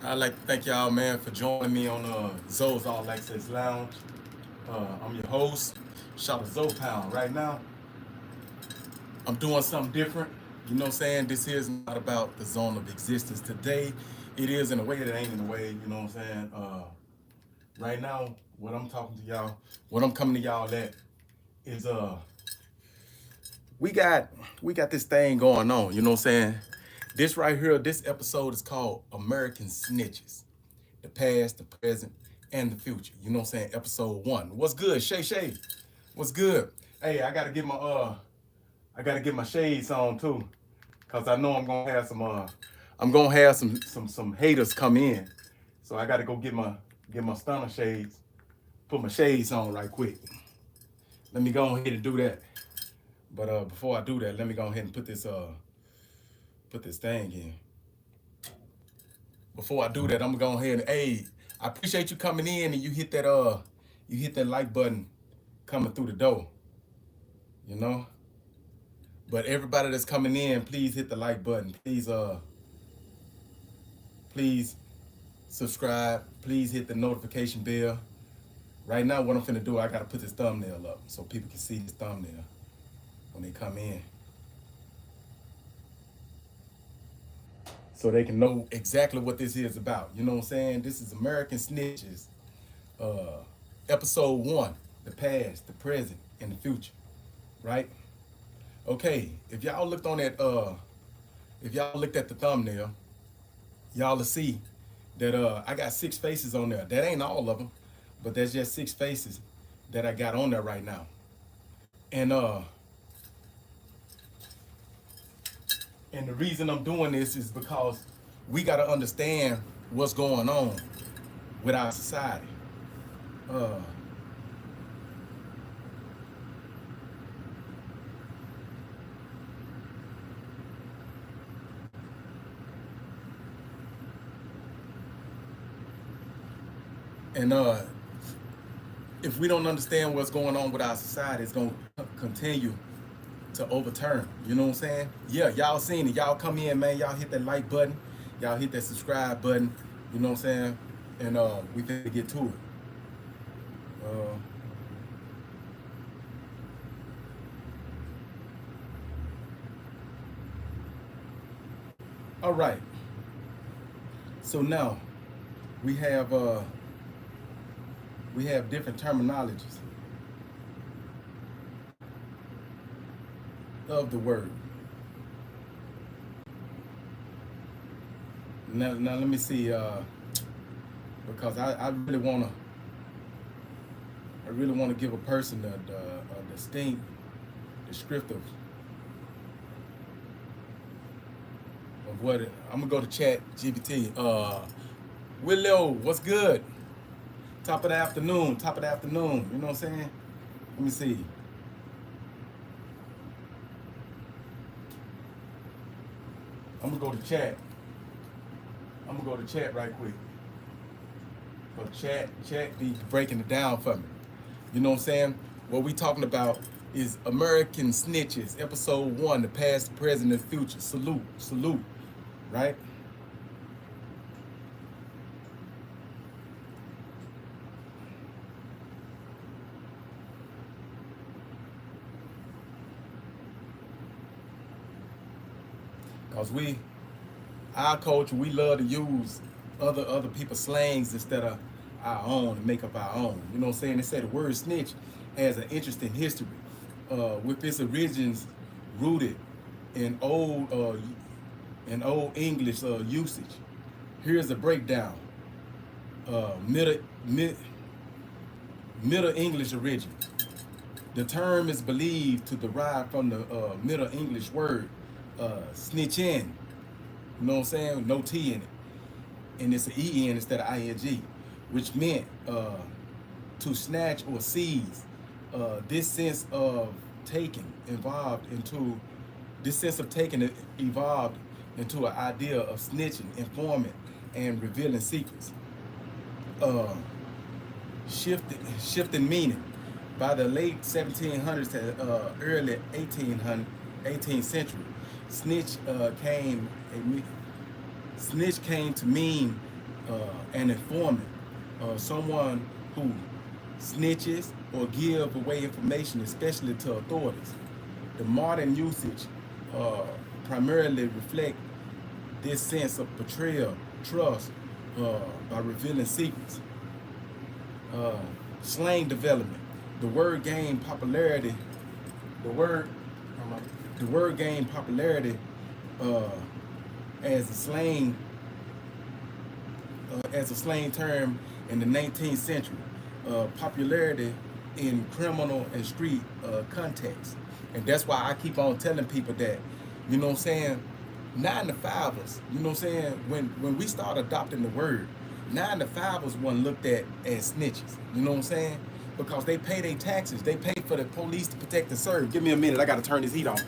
I'd like to thank y'all, man, for joining me on Zoe's All Access Lounge. I'm your host, shout out Zoe Pound. Right now, I'm doing something different. You know what I'm saying? This is not about the zone of existence. Today, it is in a way that ain't in a way. You know what I'm saying? Right now, what I'm talking to y'all, what I'm coming to y'all at is we got we got this thing going on. You know what I'm saying? This right here, this episode is called American Snitches. The past, the present, and the future. You know what I'm saying? Episode 1. What's good, Shay Shay? What's good? Hey, I gotta get my shades on too. Cause I know I'm gonna have some haters come in. So I gotta go get my stunner shades, put my shades on right quick. Let me go ahead and do that. But before I do that, let me go ahead and put this thing in. Before I do that, I'm gonna go ahead and hey, I appreciate you coming in and you hit that like button coming through the door, you know? But everybody that's coming in, please hit the like button. Please subscribe. Please hit the notification bell. Right now, what I'm finna do, I gotta put this thumbnail up so people can see this thumbnail when they come in. So they can know exactly what this is about. You know what I'm saying? This is American Snitches, uh, episode 1, the past, the present, and the future, right? Okay, if y'all looked at the thumbnail, y'all will see that I got 6 faces on there. That ain't all of them, but there's just 6 faces that I got on there right now. And and the reason I'm doing this is because we got to understand what's going on with our society. Uh, and if we don't understand what's going on with our society, it's gonna continue to overturn. You know what I'm saying? Yeah, y'all seen it. Y'all come in, man. Y'all hit that like button. Y'all hit that subscribe button. You know what I'm saying? And we finna get to it. Uh, all right. So now we have uh, we have different terminologies of the word. Now let me see. Because I really wanna give a person a distinct descriptive of what it, I'm gonna go to chat GPT. Willow, what's good? Top of the afternoon, top of the afternoon. You know what I'm saying? Let me see. I'm gonna go to chat. I'm gonna go to chat right quick. So chat be breaking it down for me. You know what I'm saying? What we talking about is American Snitches, episode 1, the past, the present, and the future. Salute, salute, right? Cause our culture, we love to use other people's slangs instead of our own and make up our own. You know what I'm saying? They say the word snitch has an interesting history, with its origins rooted in old English usage. Here's a breakdown. Uh, middle, mid, Middle English origin. The term is believed to derive from the Middle English word snitchin. You know what I'm saying? No T in it. And it's an EN instead of ING, which meant to snatch or seize. This sense of taking evolved into this sense of taking evolved into an idea of snitching, informant, and revealing secrets. Uh, shifting meaning. By the late 1700s to early 18th century, snitch came to mean an informant, someone who snitches or give away information, especially to authorities. The modern usage primarily reflect this sense of betrayal, trust, by revealing secrets. Uh, Slang development. The word gained popularity. The word, the word gained popularity uh, as a slang term in the 19th century. Popularity in criminal and street context, and that's why I keep on telling people that, you know what I'm saying, 9 to 5ers, you know what I'm saying, when we start adopting the word, 9 to 5ers wasn't looked at as snitches, you know what I'm saying, because they pay their taxes, they pay for the police to protect and serve. Give me a minute, I gotta turn this heat on.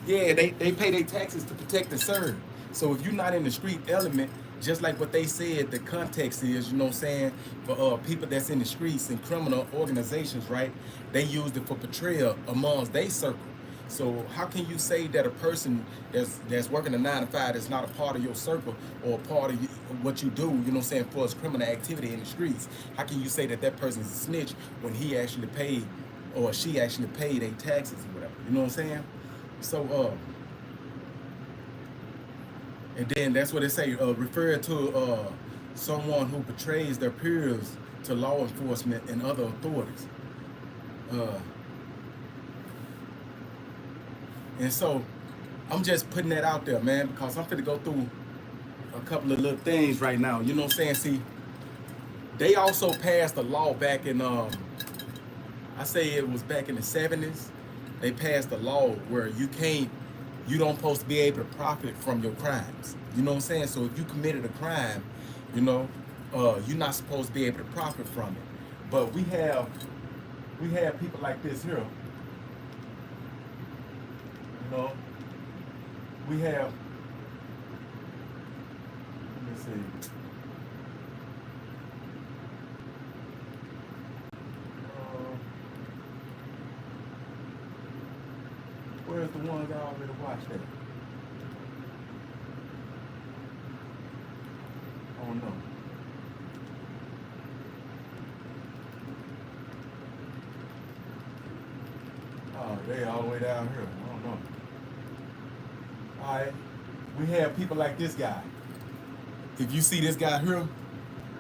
Yeah, they pay their taxes to protect and serve. So if you're not in the street element, just like what they said, the context is, you know what I'm saying, for people that's in the streets and criminal organizations, right? They used it for betrayal amongst their circle. So how can you say that a person that's working a 9 to 5 that's not a part of your circle or a part of what you do, you know what I'm saying, for his criminal activity in the streets? How can you say that that person's a snitch when he actually paid or she actually paid their taxes or whatever? You know what I'm saying? So, and then that's what they say, refer to someone who betrays their peers to law enforcement and other authorities. Uh, and so I'm just putting that out there, man, because I'm finna go through a couple of little things right now. You know what I'm saying? See, they also passed a law back in, I say it was back in the 70s. They passed a law where you don't supposed to be able to profit from your crimes. You know what I'm saying? So if you committed a crime, you know, you're not supposed to be able to profit from it. But we have people like this here. You know, we have. Let me see. Where's the ones I already watched that? Oh no. Oh, they all the way down here. I don't know. Alright. We have people like this guy. If you see this guy here,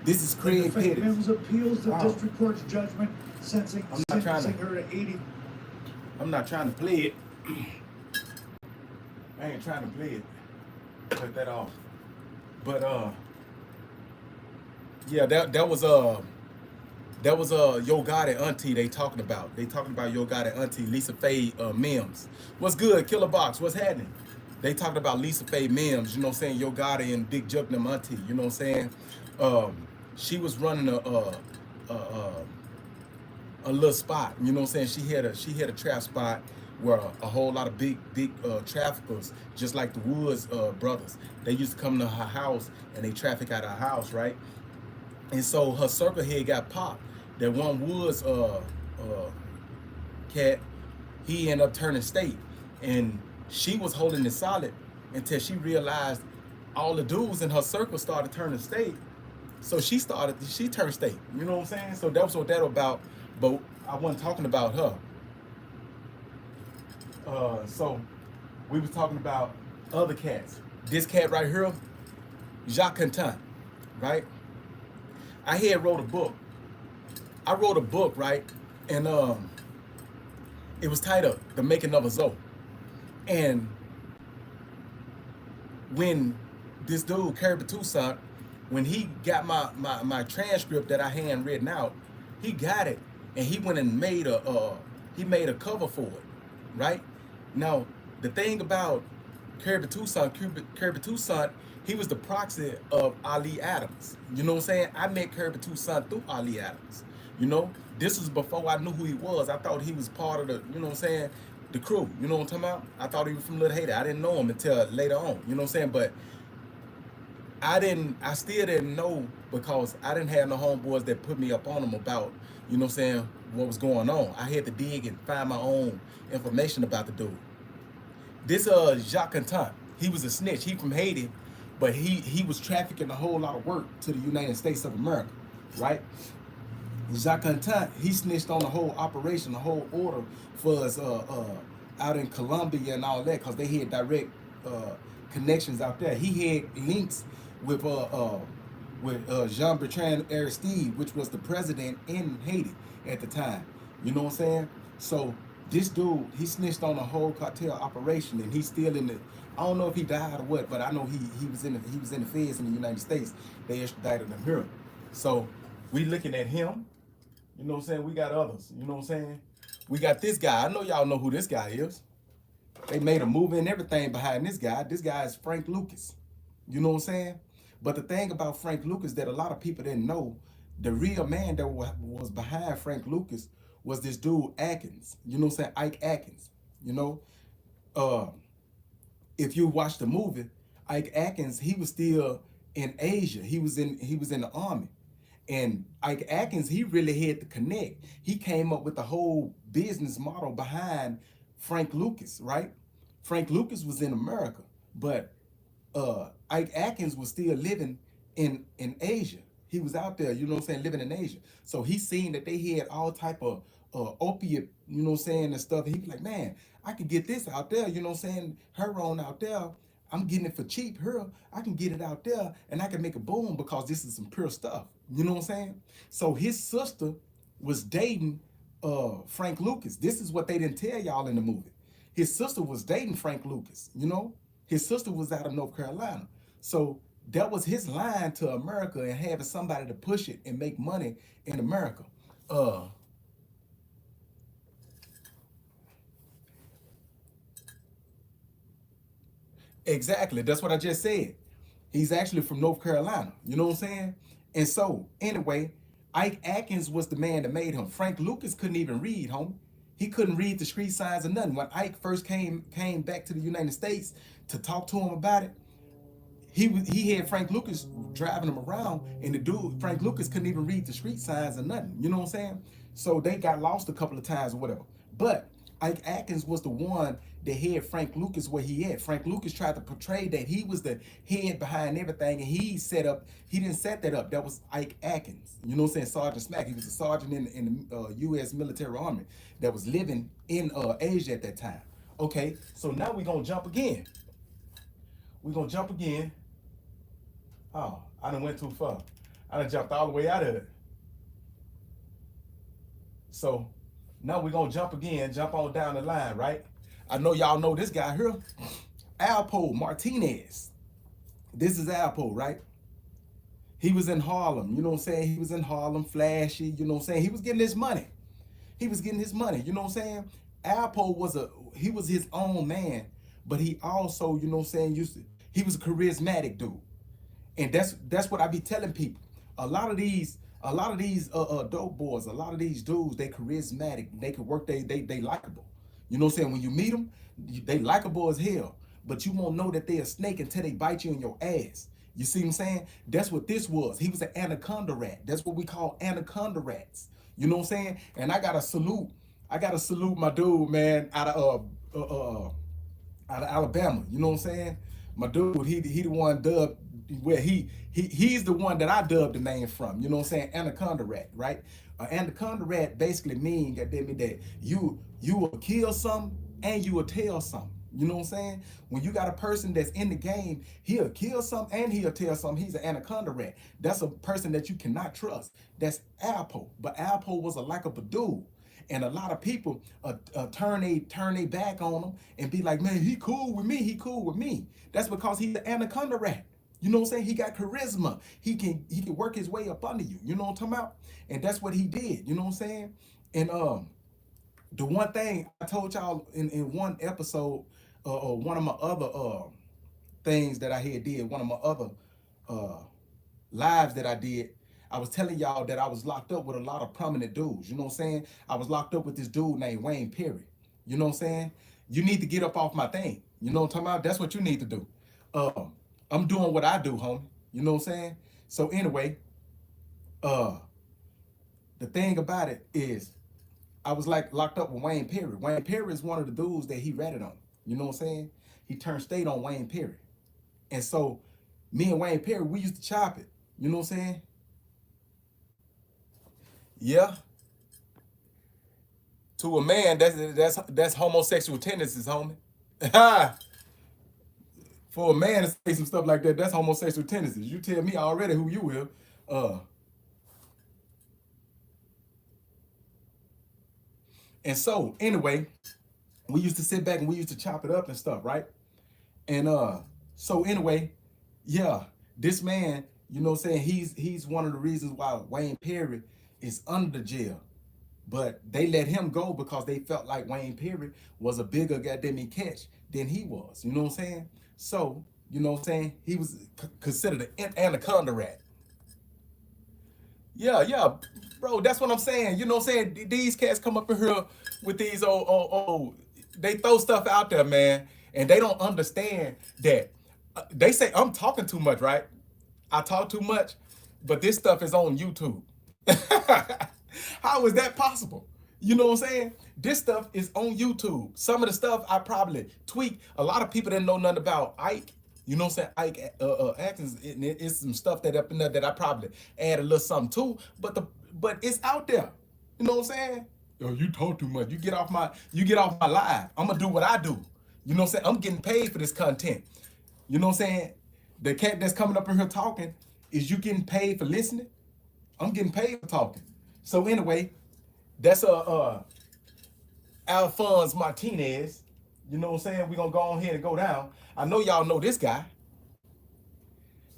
this is Craig Pettis. Mims appeals the district court's judgment sentencing her to 80. I'm not trying to play it. I ain't trying to play it. Cut that off. But yeah, that was Yo Gotti auntie they talking about. They talking about Yo Gotti auntie Lisa Faye Mims. What's good, Killer Box? What's happening? They talking about Lisa Faye Mims, you know what I'm saying, Yo Gotti and Big Jugnum auntie, you know what I'm saying? She was running a little spot, you know what I'm saying? She had a trap spot where a whole lot of big traffickers, just like the Woods brothers, they used to come to her house and they traffic out of her house, right? And so her circle head got popped. That one Woods cat, he ended up turning state, and she was holding it solid until she realized all the dudes in her circle started turning state. So she turned state. You know what I'm saying? So that was what that about. But I wasn't talking about her. So we was talking about other cats. This cat right here, Jacques Cantin, right? I had wrote a book. I wrote a book, right? And it was titled The Making of a Z.O.E. And when this dude, Kirby Toussaint, when he got my transcript that I had written out, he got it and he went and made a cover for it, right? Now, the thing about Kirby Toussaint, he was the proxy of Ali Adams. You know what I'm saying? I met Kirby Toussaint through Ali Adams. You know, this was before I knew who he was. I thought he was part of the, you know what I'm saying, the crew. You know what I'm talking about? I thought he was from Little Haiti. I didn't know him until later on. You know what I'm saying? But I still didn't know because I didn't have no homeboys that put me up on him about, you know what I'm saying, what was going on. I had to dig and find my own information about the dude. This Jacques Cantin, he was a snitch. He from Haiti, but he was trafficking a whole lot of work to the United States of America, right? Jacques Antant, he snitched on the whole operation, the whole order for us out in Colombia and all that, because they had direct connections out there. He had links with Jean-Bertrand Aristide, which was the president in Haiti at the time. You know what I'm saying? So this dude, he snitched on the whole cartel operation, and he's still in the. I don't know if he died or what, but I know he was in the feds in the United States. They extradited him here. So we looking at him. You know what I'm saying? We got others. You know what I'm saying? We got this guy. I know y'all know who this guy is. They made a movie and everything behind this guy. This guy is Frank Lucas. You know what I'm saying? But the thing about Frank Lucas that a lot of people didn't know, the real man that was behind Frank Lucas was this dude Atkins. You know what I'm saying? Ike Atkins. You know, uh, if you watch the movie, Ike Atkins, he was still in Asia. He was in the army. And Ike Atkins, he really had to connect. He came up with the whole business model behind Frank Lucas, right? Frank Lucas was in America, but Ike Atkins was still living in Asia. He was out there, you know what I'm saying, living in Asia. So he seen that they had all type of opiate, you know what I'm saying, and stuff. He was like, man, I could get this out there, you know what I'm saying, heroin out there. I'm getting it for cheap here. I can get it out there and I can make a boom because this is some pure stuff. You know what I'm saying? So his sister was dating Frank Lucas. This is what they didn't tell y'all in the movie. His sister was dating Frank Lucas, you know? His sister was out of North Carolina. So that was his line to America and having somebody to push it and make money in America. Uh Exactly. That's what I just said. He's actually from North Carolina. You know what I'm saying? And so, anyway, Ike Atkins was the man that made him. Frank Lucas couldn't even read, homie. He couldn't read the street signs or nothing. When Ike first came back to the United States to talk to him about it, he had Frank Lucas driving him around, and the dude Frank Lucas couldn't even read the street signs or nothing. You know what I'm saying? So they got lost a couple of times or whatever. But Ike Atkins was the one that had Frank Lucas where he at. Frank Lucas tried to portray that he was the head behind everything, and he didn't set that up. That was Ike Atkins. You know what I'm saying? Sergeant Smack. He was a sergeant in the U.S. military army that was living in Asia at that time. Okay, so now we're gonna jump again. We're gonna jump again. Oh, I done went too far. I done jumped all the way out of it. So now we're gonna jump again, jump on down the line, right? I know y'all know this guy here, Alpo Martinez. This is Alpo, right? He was in Harlem, you know what I'm saying? He was in Harlem, flashy, you know what I'm saying? He was getting his money. He was getting his money, you know what I'm saying? Alpo he was his own man, but he also, you know what I'm saying, he was a charismatic dude. And that's what I be telling people. A lot of these dope boys, a lot of these dudes, they charismatic. They can work. They likable. You know what I'm saying? When you meet them, they likable as hell. But you won't know that they a snake until they bite you in your ass. You see what I'm saying? That's what this was. He was an anaconda rat. That's what we call anaconda rats. You know what I'm saying? And I gotta salute. I gotta salute my dude, man, out of Alabama. You know what I'm saying? My dude, he the one dubbed where he's the one that I dubbed the name from. You know what I'm saying? Anaconda rat, right? Anaconda rat basically mean that you will kill something and you will tell something. You know what I'm saying? When you got a person that's in the game, he'll kill something and he'll tell something. He's an anaconda rat. That's a person that you cannot trust. That's Alpo. But Alpo was a likable dude. And a lot of people turn they back on him and be like, man, he cool with me. He cool with me. That's because he's an anaconda rat. You know what I'm saying? He got charisma. He can work his way up under you. You know what I'm talking about? And that's what he did. You know what I'm saying? And the one thing I told y'all in one episode, or one of my other things that I had did, one of my other uh, lives that I did, I was telling y'all that I was locked up with a lot of prominent dudes. You know what I'm saying? I was locked up with this dude named Wayne Perry. You know what I'm saying? You need to get up off my thing. You know what I'm talking about? That's what you need to do. I'm doing what I do, homie. You know what I'm saying? So anyway, uh, the thing about it is I was like locked up with Wayne Perry. Wayne Perry is one of the dudes that he ratted on. You know what I'm saying? He turned state on Wayne Perry. And so Me and Wayne Perry, we used to chop it. You know what I'm saying? Yeah. To a man, that's homosexual tendencies, homie. For a man to say some stuff like that, that's homosexual tendencies. You tell me already who you will. Uh, and so anyway, we used to sit back and we used to chop it up and stuff, right? And so anyway, yeah, this man, you know what I'm saying, he's one of the reasons why Wayne Perry is under the jail. But they let him go because they felt like Wayne Perry was a bigger goddamn catch than he was. You know what I'm saying? So, you know what I'm saying? He was considered an anaconda rat. Yeah, yeah, bro, that's what I'm saying. You know what I'm saying? These cats come up in here with these they throw stuff out there, man, and they don't understand that. They say I'm talking too much, right? I talk too much, but this stuff is on YouTube. How is that possible? You know what I'm saying? This stuff is on YouTube. Some of the stuff I probably tweak. A lot of people didn't know nothing about Ike. You know what I'm saying? Ike Atkins. It's some stuff that up in there that I probably add a little something to. But it's out there. You know what I'm saying? Yo, you talk too much. You get off my live. I'm gonna do what I do. You know what I'm saying? I'm getting paid for this content. You know what I'm saying? The cat that's coming up in here talking, is you getting paid for listening? I'm getting paid for talking. So anyway, that's Alphonse Martinez. You know what I'm saying? We're gonna go on here and go down. I know y'all know this guy.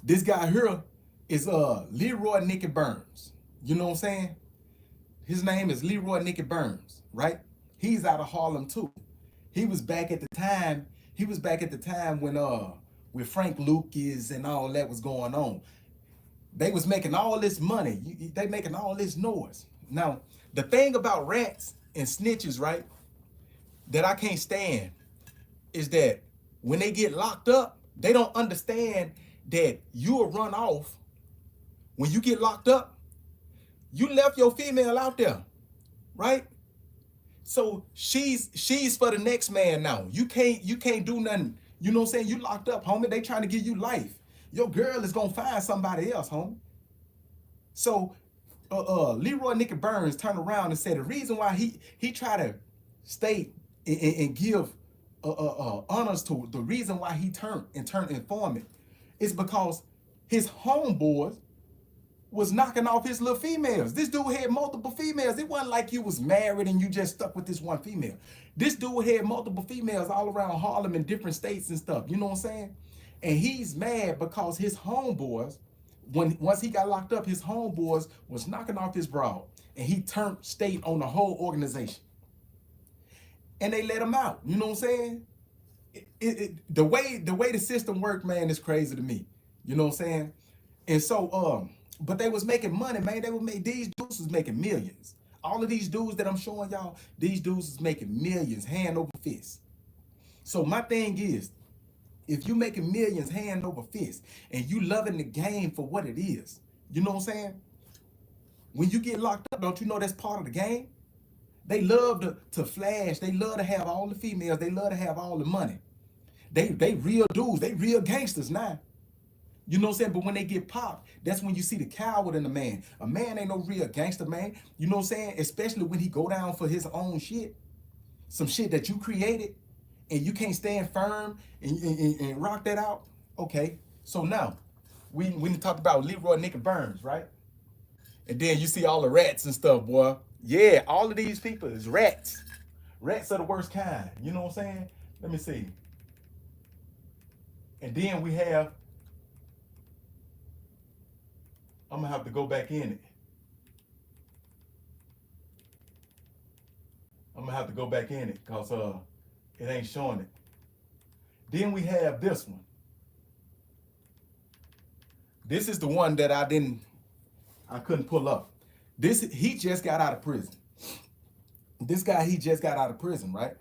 This guy here is Leroy Nicky Burns. You know what I'm saying? His name is Leroy Nicky Burns, right? He's out of Harlem too. He was back at the time. He was back at the time when with Frank Lucas and all that was going on. They was making all this money. They making all this noise. Now, the thing about rats and snitches, right, that I can't stand is that when they get locked up, they don't understand that you will run off. When you get locked up, you left your female out there, right? So she's for the next man now. You can't do nothing. You know what I'm saying? You locked up, homie. They trying to give you life. Your girl is gonna find somebody else, homie. So Leroy Nicky Burns turned around and said the reason why he tried to state and give honors to the reason why he turned informant is because his homeboys was knocking off his little females. This dude had multiple females. It wasn't like you was married and you just stuck with this one female. This dude had multiple females all around Harlem in different states and stuff. You know what I'm saying? And he's mad because his homeboys, once he got locked up, his homeboys was knocking off his broad. And he turned state on the whole organization. And they let him out. You know what I'm saying? The way the system worked, man, is crazy to me. You know what I'm saying? And so, but they was making money, man. These dudes was making millions. All of these dudes that I'm showing y'all, these dudes is making millions, hand over fist. So my thing is, if you making millions hand over fist and you loving the game for what it is, you know what I'm saying? When you get locked up, don't you know that's part of the game? They love to flash. They love to have all the females. They love to have all the money. They real dudes. They real gangsters now. You know what I'm saying? But when they get popped, that's when you see the coward in the man. A man ain't no real gangster, man. You know what I'm saying? Especially when he go down for his own shit. Some shit that you created and you can't stand firm and rock that out. Okay. So now, we talked about Leroy Nicky Burns, right? And then you see all the rats and stuff, boy. Yeah, all of these people is rats. Rats are the worst kind. You know what I'm saying? Let me see. And then we have, I'm gonna have to go back in it. I'm gonna have to go back in it because it ain't showing it. Then we have this one. This is the one that I couldn't pull up. He just got out of prison. This guy, he just got out of prison, right?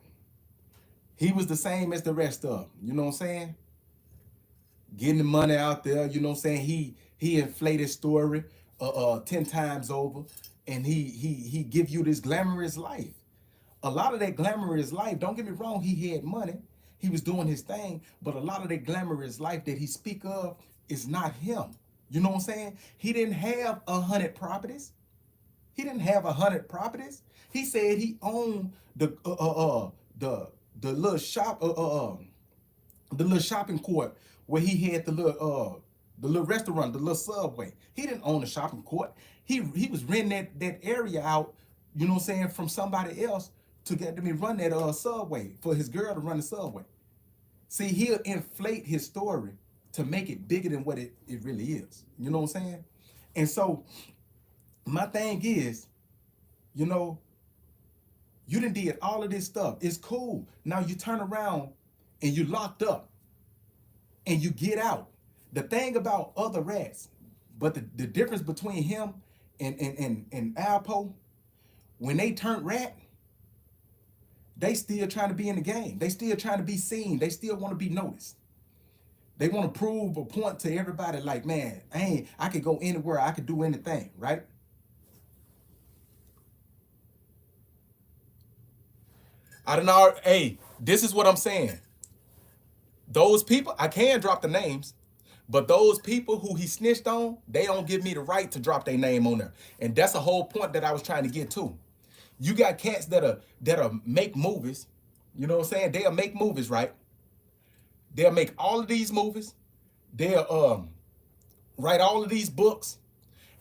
He was the same as the rest of them. You know what I'm saying? Getting the money out there, you know what I'm saying? He inflated story 10 times over, and he give you this glamorous life. A lot of that glamorous life, don't get me wrong, he had money. He was doing his thing, but a lot of that glamorous life that he speak of is not him. You know what I'm saying? He didn't have 100 properties. He didn't have 100 properties. He said he owned the little shop the little shopping court where he had the little restaurant, the little Subway. He didn't own the shopping court. He was renting that area out, you know what I'm saying, from somebody else to get me run that Subway, for his girl to run the Subway. See, he'll inflate his story to make it bigger than what it really is. You know what I'm saying? And so my thing is, you know, you done did all of this stuff. It's cool. Now you turn around and you locked up and you get out. The thing about other rats, but the difference between him and Alpo, when they turn rat, they still trying to be in the game. They still trying to be seen. They still want to be noticed. They want to prove a point to everybody like, man, I could go anywhere. I could do anything, right? I don't know. Hey, this is what I'm saying. Those people, I can drop the names, but those people who he snitched on, they don't give me the right to drop their name on there. And that's a whole point that I was trying to get to. You got cats that'll make movies. You know what I'm saying? They'll make movies, right? They'll make all of these movies. They'll write all of these books,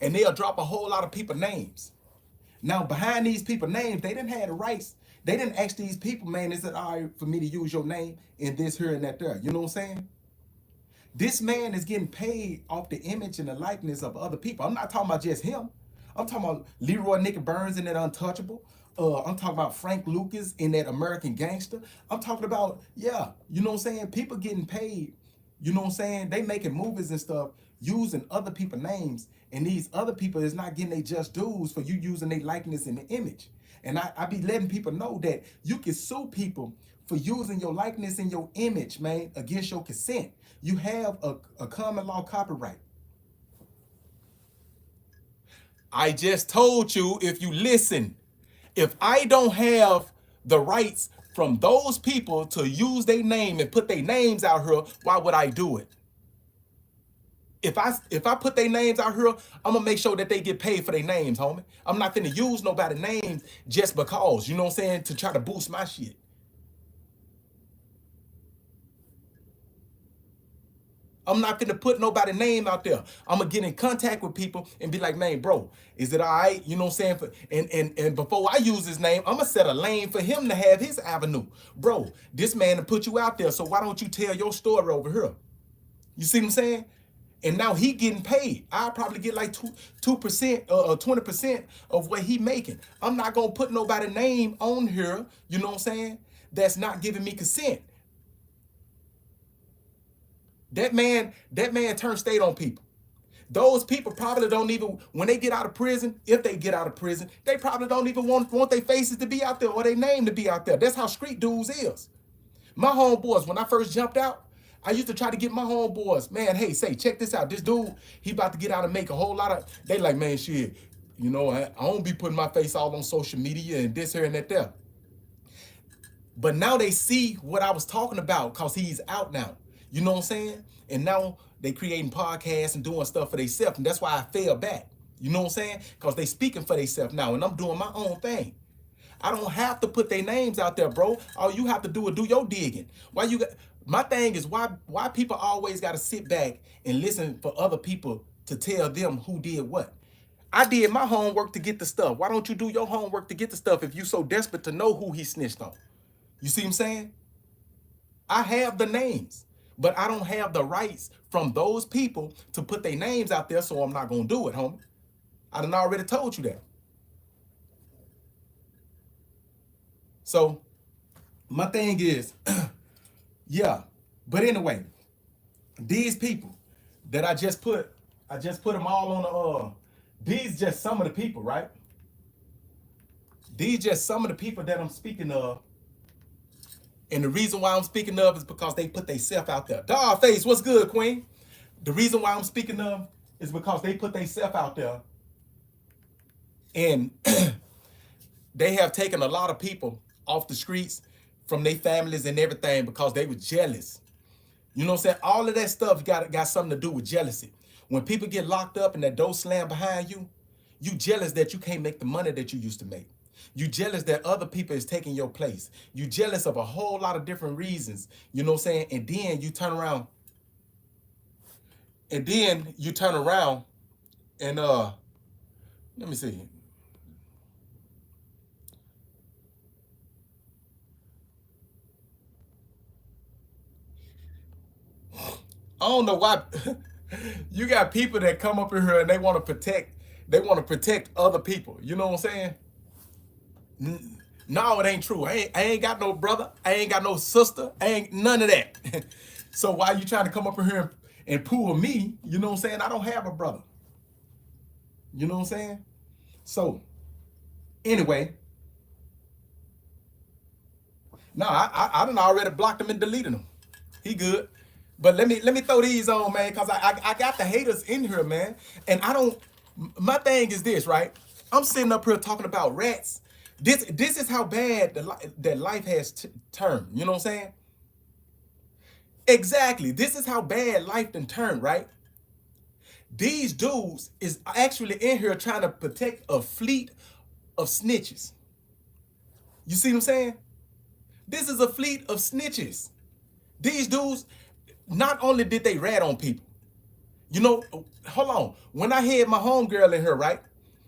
and they'll drop a whole lot of people's names. Now, behind these people's names, they didn't have the rights. They didn't ask these people, man, is it all right for me to use your name in this, here, and that there? You know what I'm saying? This man is getting paid off the image and the likeness of other people. I'm not talking about just him. I'm talking about Leroy Nicky Burns in that Untouchable. I'm talking about Frank Lucas in that American Gangster. I'm talking about, yeah, you know what I'm saying? People getting paid, you know what I'm saying? They making movies and stuff using other people's names, and these other people is not getting their just dues for you using their likeness and the image. And I be letting people know that you can sue people for using your likeness and your image, man, against your consent. You have a common law copyright. I just told you, if you listen, if I don't have the rights from those people to use their name and put their names out here, why would I do it? If I put their names out here, I'm gonna make sure that they get paid for their names, homie. I'm not gonna use nobody's names just because, you know what I'm saying, to try to boost my shit. I'm not gonna put nobody's name out there. I'm gonna get in contact with people and be like, man, bro, is it all right? You know what I'm saying? And before I use his name, I'm gonna set a lane for him to have his avenue. Bro, this man to put you out there, so why don't you tell your story over here? You see what I'm saying? And now he getting paid. I'll probably get like 2% or 20% of what he making. I'm not gonna put nobody's name on here, you know what I'm saying, that's not giving me consent. That man turned state on people. Those people probably don't even, when they get out of prison, if they get out of prison, they probably don't even want their faces to be out there or their name to be out there. That's how street dudes is. My homeboys, when I first jumped out, I used to try to get my homeboys, man, hey, say, check this out. This dude, he about to get out and make a whole lot of, they like, man, shit, you know, I don't be putting my face all on social media and this, here, and that there. But now they see what I was talking about because he's out now. You know what I'm saying? And now they creating podcasts and doing stuff for themselves. And that's why I fell back. You know what I'm saying? Because they speaking for themselves now. And I'm doing my own thing. I don't have to put their names out there, bro. All you have to do is do your digging. My thing is why people always got to sit back and listen for other people to tell them who did what. I did my homework to get the stuff. Why don't you do your homework to get the stuff if you so desperate to know who he snitched on? You see what I'm saying? I have the names, but I don't have the rights from those people to put their names out there, so I'm not going to do it, homie. I done already told you that. So my thing is, yeah, but anyway, these people that I just put them all on these just some of the people, right? These just some of the people that I'm speaking of. And the reason why I'm speaking of is because they put themselves out there. Dogface, what's good, Queen? The reason why I'm speaking of is because they put themselves out there. And they have taken a lot of people off the streets from their families and everything because they were jealous. You know what I'm saying? All of that stuff got something to do with jealousy. When people get locked up and that door slammed behind you, you jealous that you can't make the money that you used to make. You jealous that other people is taking your place. You jealous of a whole lot of different reasons. You know what I'm saying? And then you turn around and let me see. I don't know why you got people that come up in here and they want to protect other people. You know what I'm saying? No, it ain't true. I ain't got no brother. I ain't got no sister. I ain't none of that. So why you trying to come up in here and pull me? You know what I'm saying? I don't have a brother. You know what I'm saying? So anyway, no, I done already blocked him and deleted him. He good. But let me throw these on, man, because I got the haters in here, man. And I don't. My thing is this, right? I'm sitting up here talking about rats. This is how bad that life has turned. You know what I'm saying? Exactly. This is how bad life done turned, right? These dudes is actually in here trying to protect a fleet of snitches. You see what I'm saying? This is a fleet of snitches. These dudes, not only did they rat on people, you know, hold on. When I had my homegirl in here, right?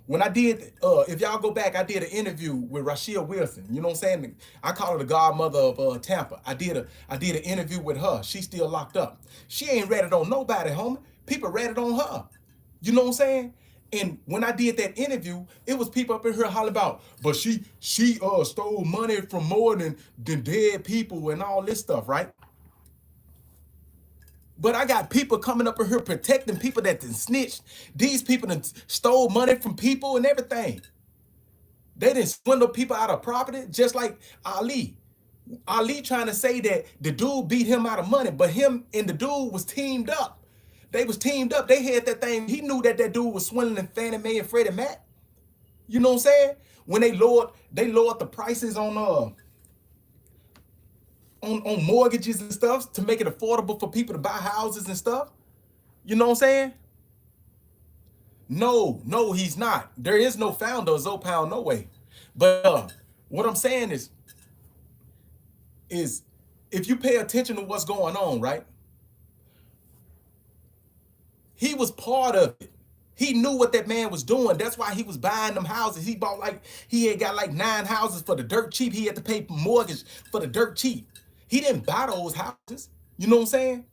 When I did, if y'all go back, I did an interview with Rashia Wilson. You know what I'm saying? I call her the godmother of Tampa. I did an interview with her. She's still locked up. She ain't ratted on nobody, homie. People ratted on her. You know what I'm saying? And when I did that interview, it was people up in here hollering about, but she stole money from more than dead people and all this stuff, right? But I got people coming up in here protecting people that done snitched. These people done stole money from people and everything. They didn't swindle people out of property, just like Ali. Ali trying to say that the dude beat him out of money, but him and the dude was teamed up. They was teamed up. They had that thing. He knew that dude was swindling Fannie Mae and Freddie Mac. You know what I'm saying? When they lowered the prices on mortgages and stuff to make it affordable for people to buy houses and stuff. You know what I'm saying? No, he's not. There is no founder of Z.O.E, no way. But what I'm saying is if you pay attention to what's going on, right? He was part of it. He knew what that man was doing. That's why he was buying them houses. He had got like 9 houses for the dirt cheap. He had to pay mortgage for the dirt cheap. He didn't buy those houses. You know what I'm saying?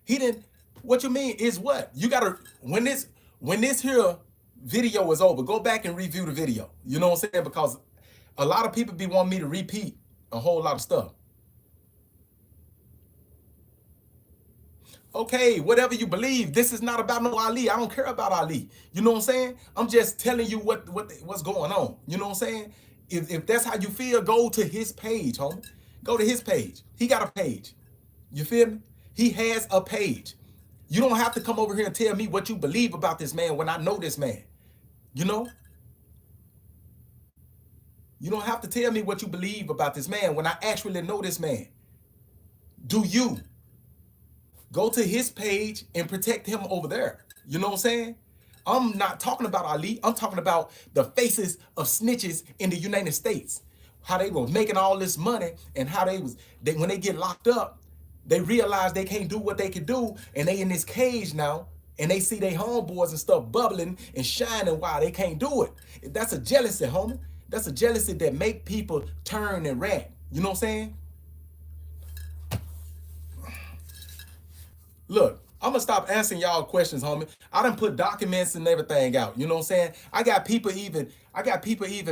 He didn't. What you mean is what? You gotta, when this here video is over, go back and review the video. You know what I'm saying? Because a lot of people be wanting me to repeat a whole lot of stuff. Okay, whatever you believe, this is not about no Ali. I don't care about Ali. You know what I'm saying? I'm just telling you what's going on. You know what I'm saying? If that's how you feel, go to his page, homie. Go to his page. He got a page. You feel me? He has a page. You don't have to come over here and tell me what you believe about this man when I know this man. You know? You don't have to tell me what you believe about this man when I actually know this man. Do you? Go to his page and protect him over there. You know what I'm saying? I'm not talking about Ali. I'm talking about the faces of snitches in the United States. How they were making all this money and how when they get locked up, they realize they can't do what they can do and they in this cage now and they see their homeboys and stuff bubbling and shining while they can't do it. That's a jealousy, homie. That's a jealousy that make people turn and rat. You know what I'm saying? Look, I'm gonna stop answering y'all questions, homie. I done put documents and everything out. You know what I'm saying? I got people even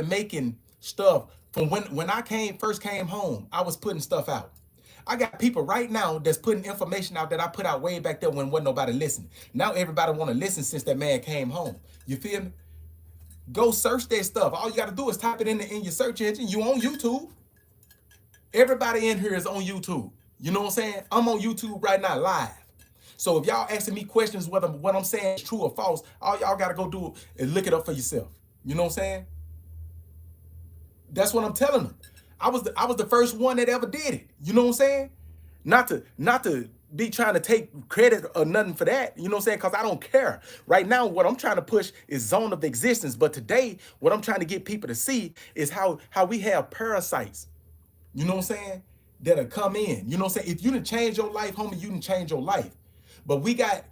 making stuff from when I first came home. I was putting stuff out. I got people right now that's putting information out that I put out way back there when wasn't nobody listening. Now everybody want to listen since that man came home. You feel me? Go search that stuff. All you got to do is type it in your search engine. You on YouTube. Everybody in here is on YouTube. You know what I'm saying? I'm on YouTube right now live. So if y'all asking me questions whether what I'm saying is true or false, all y'all got to go do is look it up for yourself. You know what I'm saying? That's what I'm telling them. I was the first one that ever did it. You know what I'm saying? Not to be trying to take credit or nothing for that, you know what I'm saying? Because I don't care. Right now, what I'm trying to push is zone of existence. But today, what I'm trying to get people to see is how we have parasites, you know what I'm saying, that'll come in. You know what I'm saying? If you didn't change your life, homie, you didn't change your life. But we got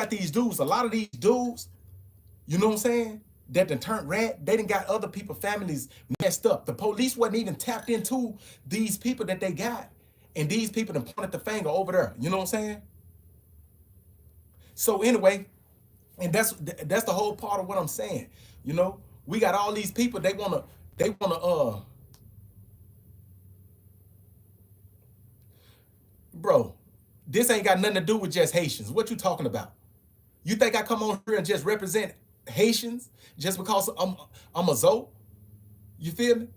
these dudes, a lot of these dudes, you know what I'm saying, that done turned rat, they done got other people, families messed up. The police wasn't even tapped into these people that they got. And these people done pointed the finger over there. You know what I'm saying? So anyway, and that's the whole part of what I'm saying. You know, we got all these people, they wanna bro, this ain't got nothing to do with just Haitians. What you talking about? You think I come on here and just represent Haitians just because I'm a Z.O.E? You feel me?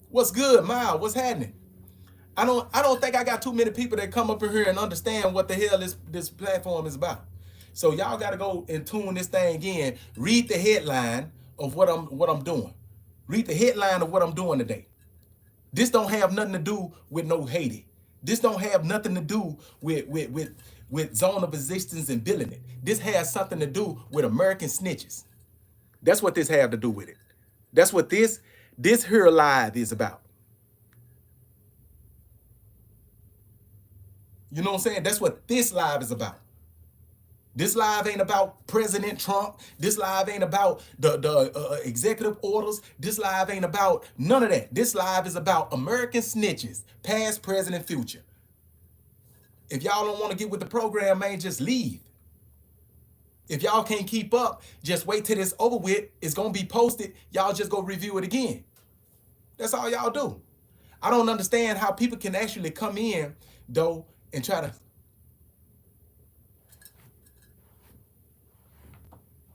What's good, Miles? What's happening? I don't think I got too many people that come up in here and understand what the hell this platform is about. So y'all gotta go and tune this thing in. Read the headline of what I'm doing. Read the headline of what I'm doing today. This don't have nothing to do with no Haiti. This don't have nothing to do with zone of existence and billing it. This has something to do with American snitches. That's what this have to do with it. That's what this here live is about. You know what I'm saying? That's what this live is about. This live ain't about President Trump. This live ain't about the executive orders. This live ain't about none of that. This live is about American snitches, past, present, and future. If y'all don't want to get with the program, man, just leave. If y'all can't keep up, just wait till it's over with. It's going to be posted. Y'all just go review it again. That's all y'all do. I don't understand how people can actually come in, though, and try to...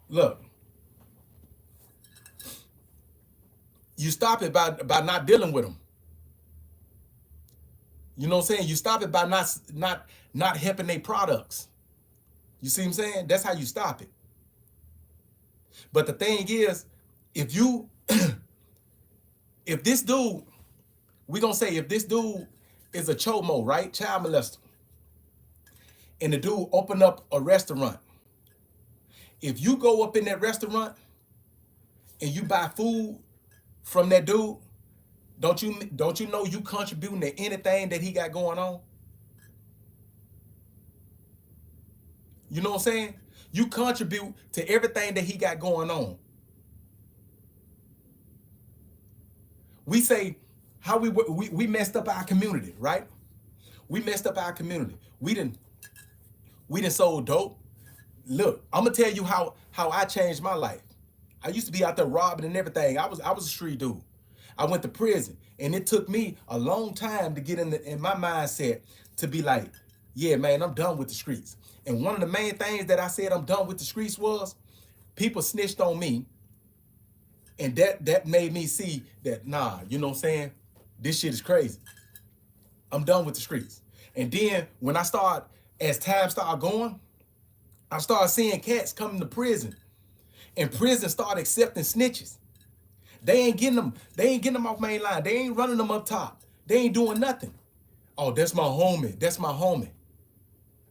Look, you stop it by not dealing with them. You know what I'm saying? You stop it by not helping their products. You see what I'm saying? That's how you stop it. But the thing is, if you, if this dude, we gonna say if this dude is a chomo, right? Child molester. And the dude open up a restaurant. If you go up in that restaurant and you buy food from that dude, don't you know you contributing to anything that he got going on? You know what I'm saying? You contribute to everything that he got going on. We say how we messed up our community, right? We messed up our community. We didn't sold dope. Look, I'm gonna tell you how I changed my life. I used to be out there robbing and everything. I was a street dude. I went to prison, and it took me a long time to get in my mindset to be like, yeah, man, I'm done with the streets. And one of the main things that I said I'm done with the streets was people snitched on me, and that made me see that, nah, you know what I'm saying? This shit is crazy. I'm done with the streets. And then when as time started going, I started seeing cats coming to prison, and prison started accepting snitches. They ain't getting them off main line. They ain't running them up top. They ain't doing nothing. Oh, that's my homie. That's my homie.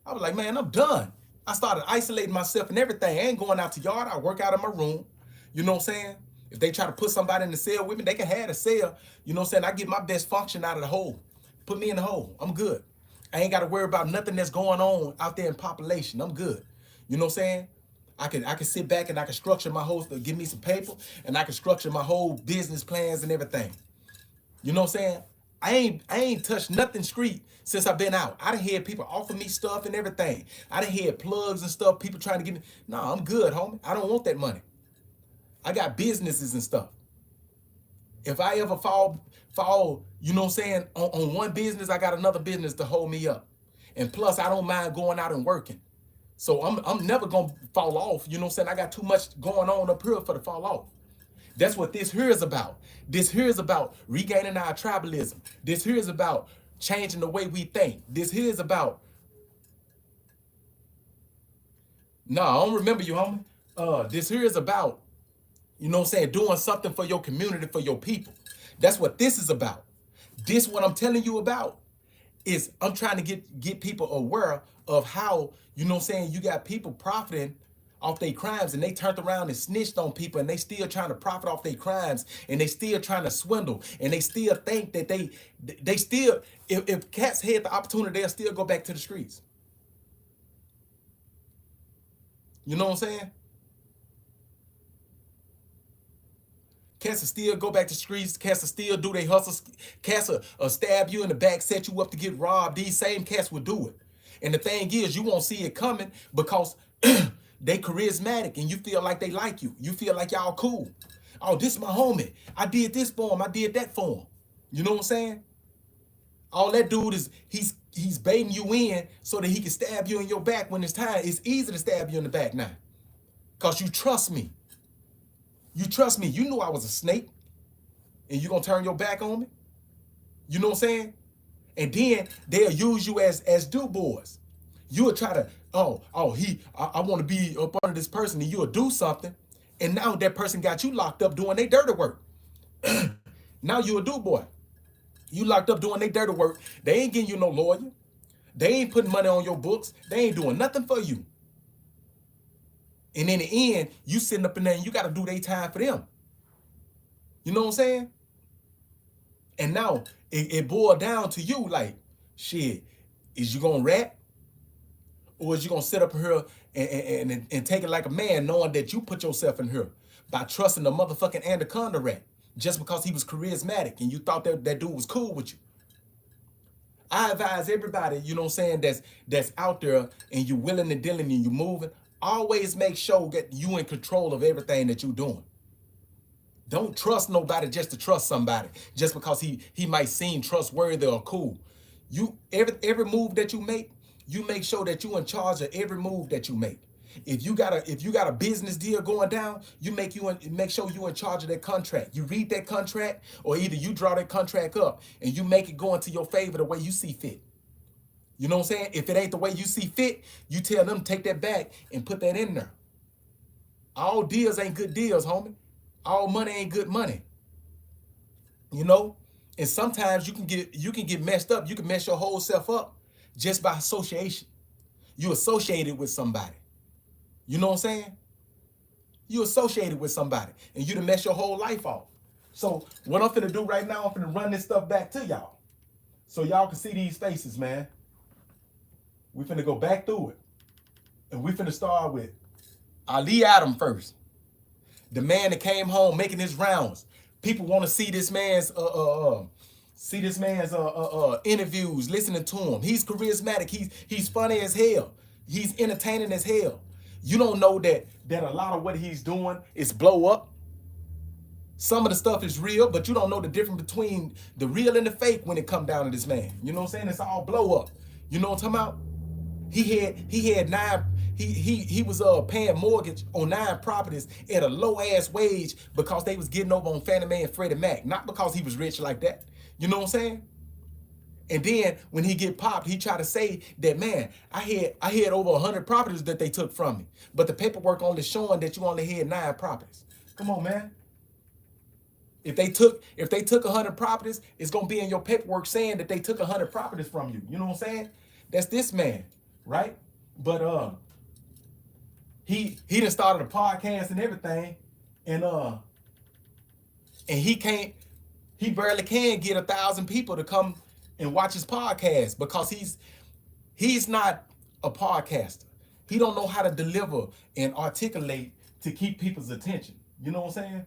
I was like, man, I'm done. I started isolating myself and everything. I ain't going out to yard. I work out in my room. You know what I'm saying? If they try to put somebody in the cell with me, they can have a cell. You know what I'm saying? I get my best function out of the hole. Put me in the hole. I'm good. I ain't got to worry about nothing that's going on out there in population. I'm good. You know what I'm saying? I can sit back and I can structure my whole, give me some paper, and I can structure my whole business plans and everything. You know what I'm saying? I ain't touched nothing street since I've been out. I done had people offer me stuff and everything. I done had plugs and stuff, people trying to get me. No, I'm good, homie. I don't want that money. I got businesses and stuff. If I ever fall, you know what I'm saying, on one business, I got another business to hold me up. And plus, I don't mind going out and working. So I'm never gonna fall off. You know what I'm saying? I got too much going on up here for to fall off. That's what this here is about. This here is about regaining our tribalism. This here is about changing the way we think. This here is about... No, I don't remember you, homie. This here is about, you know what I'm saying, doing something for your community, for your people. That's what this is about. This what I'm telling you about is I'm trying to get people aware of how, you know what I'm saying, you got people profiting off their crimes, and they turned around and snitched on people, and they still trying to profit off their crimes, and they still trying to swindle, and they still think that they still, if cats had the opportunity, they'll still go back to the streets. You know what I'm saying? Cats will still go back to the streets. Cats will still do their hustles. Cats will stab you in the back, set you up to get robbed. These same cats will do it. And the thing is, you won't see it coming because they charismatic and you feel like they like you. You feel like y'all cool. Oh, this is my homie. I did this for him. I did that for him. You know what I'm saying? All that dude is, he's baiting you in so that he can stab you in your back when it's time. It's easy to stab you in the back now because you trust me. You trust me. You knew I was a snake and you gonna turn your back on me? You know what I'm saying? And then they'll use you as do boys. You'll try to, I want to be up under this person, and you'll do something, and now that person got you locked up doing their dirty work. Now you a do boy. You locked up doing their dirty work. They ain't getting you no lawyer. They ain't putting money on your books. They ain't doing nothing for you. And in the end, you sitting up in there and you got to do their time for them. You know what I'm saying? And now it boiled down to you like, shit, is you going to rap? Or is you going to sit up here and take it like a man knowing that you put yourself in here by trusting the motherfucking anaconda rat just because he was charismatic and you thought that dude was cool with you? I advise everybody, you know what I'm saying, that's out there and you willing and dealing and you moving, always make sure that you in control of everything that you're doing. Don't trust nobody just to trust somebody, just because he might seem trustworthy or cool. You every move that you make sure that you in charge of every move that you make. If you got a business deal going down, make sure you in charge of that contract. You read that contract, or either you draw that contract up and you make it go into your favor the way you see fit. You know what I'm saying? If it ain't the way you see fit, you tell them to take that back and put that in there. All deals ain't good deals, homie. All money ain't good money. You know? And sometimes you can get messed up. You can mess your whole self up just by association. You associated with somebody. You know what I'm saying? You associated with somebody and you done mess your whole life off. So what I'm finna do right now, I'm finna run this stuff back to y'all so y'all can see these faces, man. We finna go back through it. And we finna start with Ali Adam first. The man that came home making his rounds. People want to see this man's interviews, listening to him. He's charismatic. He's funny as hell. He's entertaining as hell. You don't know that a lot of what he's doing is blow up. Some of the stuff is real, but you don't know the difference between the real and the fake when it come down to this man. You know what I'm saying? It's all blow up. You know what I'm talking about? He had 9. He was paying mortgage on 9 properties at a low ass wage because they was getting over on Fannie Mae and Freddie Mac, not because he was rich like that. You know what I'm saying? And then when he get popped, he try to say that, man, I had over 100 properties that they took from me, but the paperwork only showing that you only had 9 properties. Come on, man. If they took 100 properties, it's gonna be in your paperwork saying that they took 100 properties from you. You know what I'm saying? That's this man, right? But he done started a podcast and everything, and he barely can get 1,000 people to come and watch his podcast because he's not a podcaster. He don't know how to deliver and articulate to keep people's attention. You know what I'm saying?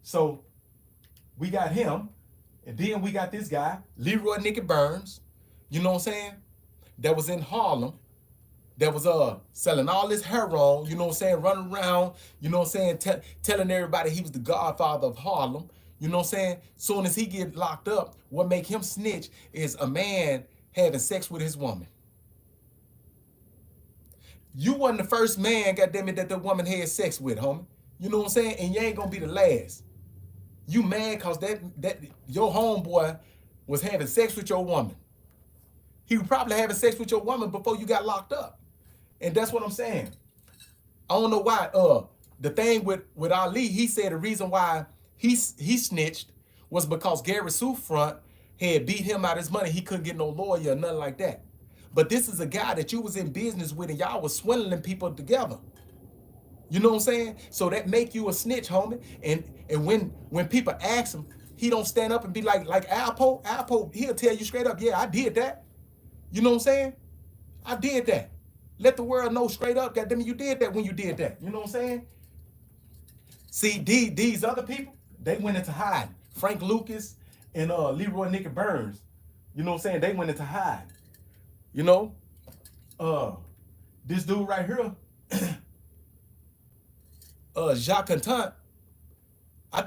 So we got him, and then we got this guy, Leroy Nicky Burns, you know what I'm saying? That was in Harlem, that was selling all this heroin, you know what I'm saying, running around, you know what I'm saying, telling everybody he was the godfather of Harlem, you know what I'm saying? Soon as he get locked up, what make him snitch is a man having sex with his woman. You wasn't the first man, goddammit, that the woman had sex with, homie. You know what I'm saying? And you ain't gonna be the last. You mad cause that your homeboy was having sex with your woman. He was probably having sex with your woman before you got locked up. And that's what I'm saying. I don't know why. The thing with Ali, he said the reason why he snitched was because Gary Sufront had beat him out his money. He couldn't get no lawyer or nothing like that. But this is a guy that you was in business with and y'all was swindling people together. You know what I'm saying? So that make you a snitch, homie. And when people ask him, he don't stand up and be like Alpo, he'll tell you straight up, yeah, I did that. You know what I'm saying? I did that. Let the world know straight up, goddamn it, you did that when you did that. You know what I'm saying? See, these other people, they went into hiding. Frank Lucas and Leroy Nicky Burns. You know what I'm saying? They went into hiding. You know? This dude right here, Jacques Contant, I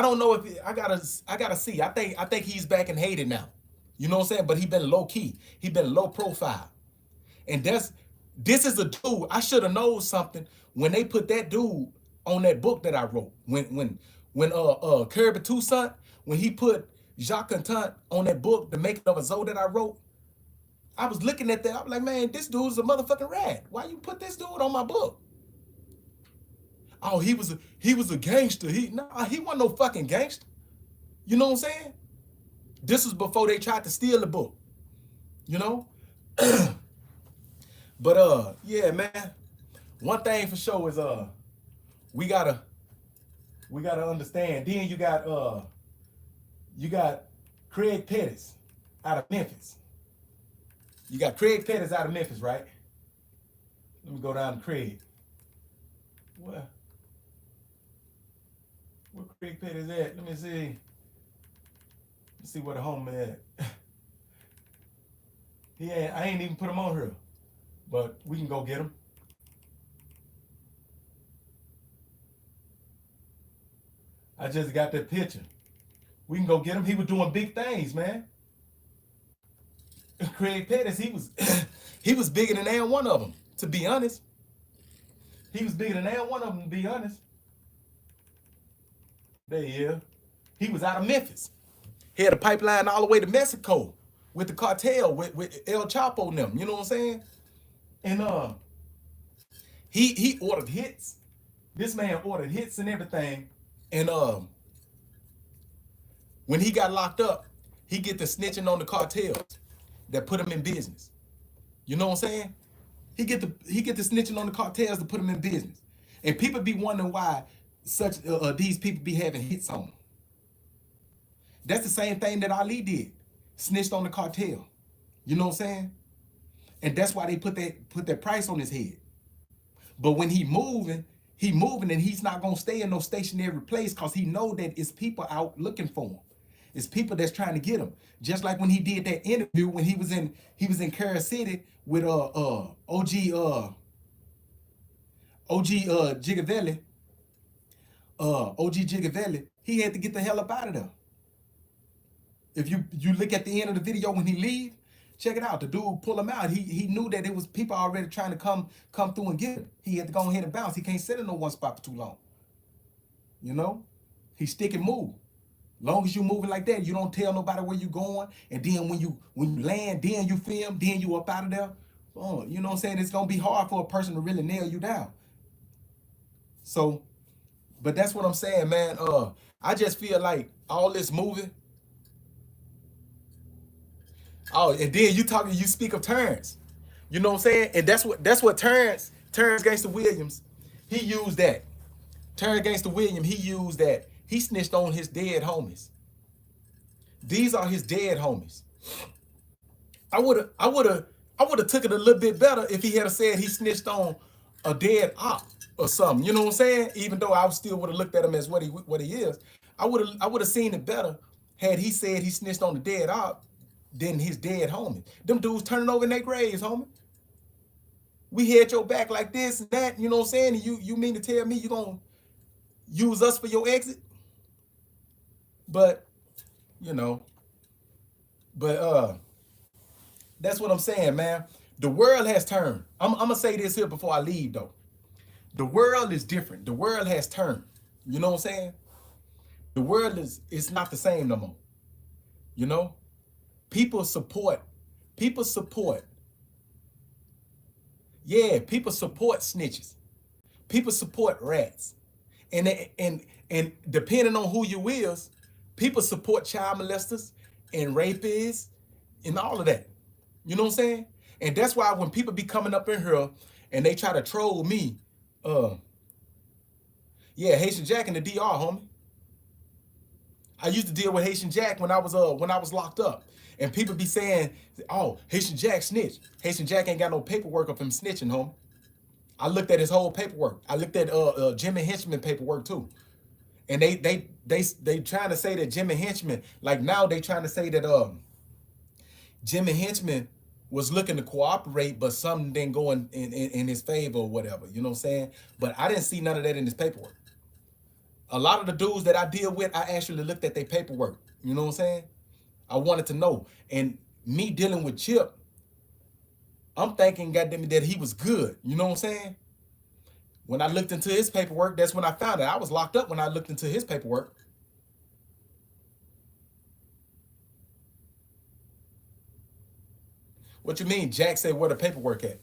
don't know if I gotta see. I think he's back in Haiti now. You know what I'm saying? But he been low key. He been low profile. And this is a dude. I should have known something when they put that dude on that book that I wrote. When Kirby Toussaint, when he put Jacques Contant on that book, The Making of a Z.O.E that I wrote, I was looking at that. I was like, man, this dude's a motherfucking rat. Why you put this dude on my book? Oh, he was a gangster. He wasn't no fucking gangster. You know what I'm saying? This was before they tried to steal the book. You know? But yeah, man. One thing for sure is we gotta understand. Then you got Craig Pettis out of Memphis. You got Craig Pettis out of Memphis, right? Let me go down to Craig. Where Craig Pettis at? Let me see. Let's see where the homie at. I ain't even put him on here. But we can go get him. I just got that picture. We can go get him. He was doing big things, man. Craig Pettis, he was bigger than any one of them, to be honest. He was bigger than any one of them, to be honest. There he is. He was out of Memphis. He had a pipeline all the way to Mexico with the cartel, with El Chapo and them. You know what I'm saying? And he ordered hits. This man ordered hits and everything. And when he got locked up, he get to snitching on the cartels that put him in business. You know what I'm saying? He get to snitching on the cartels to put him in business. And people be wondering why such these people be having hits on them. That's the same thing that Ali did. Snitched on the cartel. You know what I'm saying? And that's why they put that price on his head. But when he moving and he's not gonna stay in no stationary place because he know that it's people out looking for him. It's people that's trying to get him. Just like when he did that interview when he was in Carol City with OG Gigavelli. OG Gigavelli, he had to get the hell up out of there. If you look at the end of the video when he leave, check it out. The dude pull him out. He knew that it was people already trying to come through and get him. He had to go ahead and bounce. He can't sit in no one spot for too long. You know? He stick and move. Long as you moving like that, you don't tell nobody where you going. And then when you land, then you film, then you up out of there. Oh, you know what I'm saying? It's gonna be hard for a person to really nail you down. So, but that's what I'm saying, man. I just feel like all this moving. Oh, and then you speak of Terrence. You know what I'm saying? And that's what Terrence Gangster Williams, he used that. Terrence Gangster Williams, he used that. He snitched on his dead homies. These are his dead homies. I would have took it a little bit better if he had said he snitched on a dead op or something. You know what I'm saying? Even though I still would have looked at him as what he is. I would have seen it better had he said he snitched on the dead op than his dead homie. Them dudes turning over in their graves, homie. We had your back like this and that, you know what I'm saying? And you mean to tell me you gonna use us for your exit? But, you know, that's what I'm saying, man. The world has turned. I'm gonna say this here before I leave, though. The world is different. The world has turned. You know what I'm saying? The world it's not the same no more. You know? People support. Yeah, people support snitches. People support rats. And depending on who you is, People support child molesters and rapists and all of that. You know what I'm saying? And that's why when people be coming up in here and they try to troll me, uh, yeah, Haitian Jack in the DR, homie. I used to deal with Haitian Jack when I was locked up. And people be saying, oh, Haitian Jack snitch. Haitian Jack ain't got no paperwork of him snitching, homie. I looked at his whole paperwork. I looked at Jimmy Henchman paperwork too. And they trying to say that Jimmy Henchman, like now they trying to say that Jimmy Henchman was looking to cooperate, but something didn't go in his favor or whatever. You know what I'm saying? But I didn't see none of that in his paperwork. A lot of the dudes that I deal with, I actually looked at their paperwork. You know what I'm saying? I wanted to know. And me dealing with Chip, I'm thinking, goddamn it, that he was good. You know what I'm saying? When I looked into his paperwork, that's when I found it. I was locked up when I looked into his paperwork. What you mean? Jack said where the paperwork at?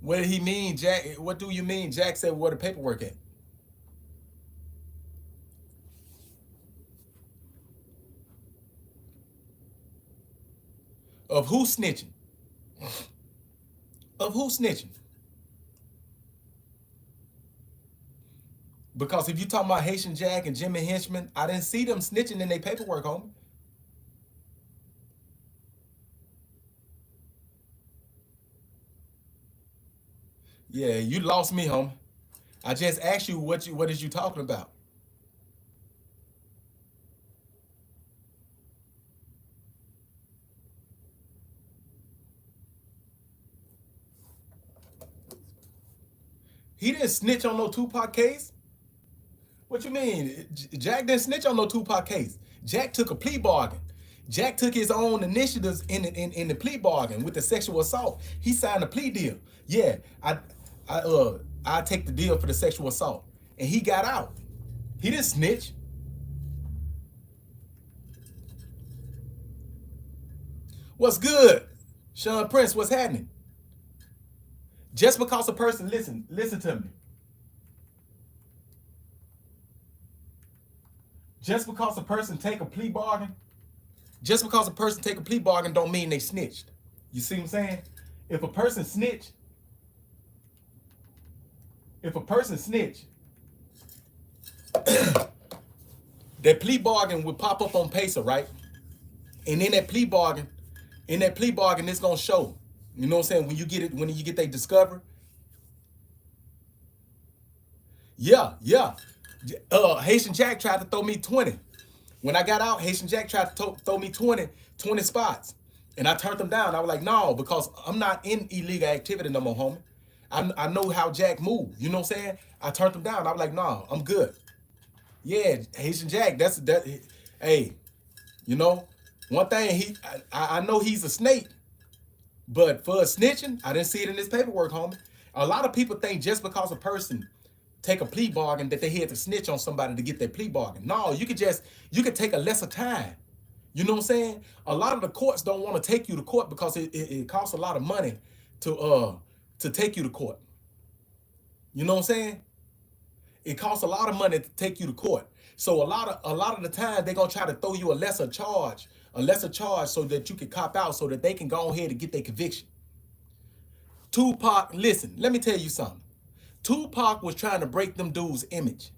What did he mean, Jack? What do you mean? Jack said where the paperwork at? Of who snitching? Of who snitching? Because if you talking about Haitian Jack and Jimmy Henchman, I didn't see them snitching in their paperwork, homie. Yeah, you lost me, homie. I just asked you what is you talking about? He didn't snitch on no Tupac case. What you mean? Jack didn't snitch on no Tupac case. Jack took a plea bargain. Jack took his own initiatives in the plea bargain with the sexual assault. He signed a plea deal. Yeah, I take the deal for the sexual assault, and he got out. He didn't snitch. What's good, Sean Prince? What's happening? Just because a person listen to me. Just because a person take a plea bargain, don't mean they snitched. You see what I'm saying? If a person snitch, that plea bargain would pop up on Pacer, right? And in that plea bargain, it's gonna show. You know what I'm saying? When you get they discover. Yeah. Haitian Jack tried to throw me 20. When I got out, Haitian Jack tried to throw me 20 spots. And I turned them down. I was like, no, because I'm not in illegal activity no more, homie. I know how Jack moved. You know what I'm saying? I turned them down. I was like, no, I'm good. Yeah, Haitian Jack, hey, you know, one thing, I know he's a snake, but for snitching, I didn't see it in his paperwork, homie. A lot of people think just because a person take a plea bargain that they had to snitch on somebody to get their plea bargain. No, you could take a lesser time. You know what I'm saying? A lot of the courts don't want to take you to court because it costs a lot of money to take you to court. You know what I'm saying? It costs a lot of money to take you to court. So a lot of the time they're gonna try to throw you a lesser charge so that you can cop out so that they can go ahead and get their conviction. Tupac, listen, let me tell you something. Tupac was trying to break them dudes' image.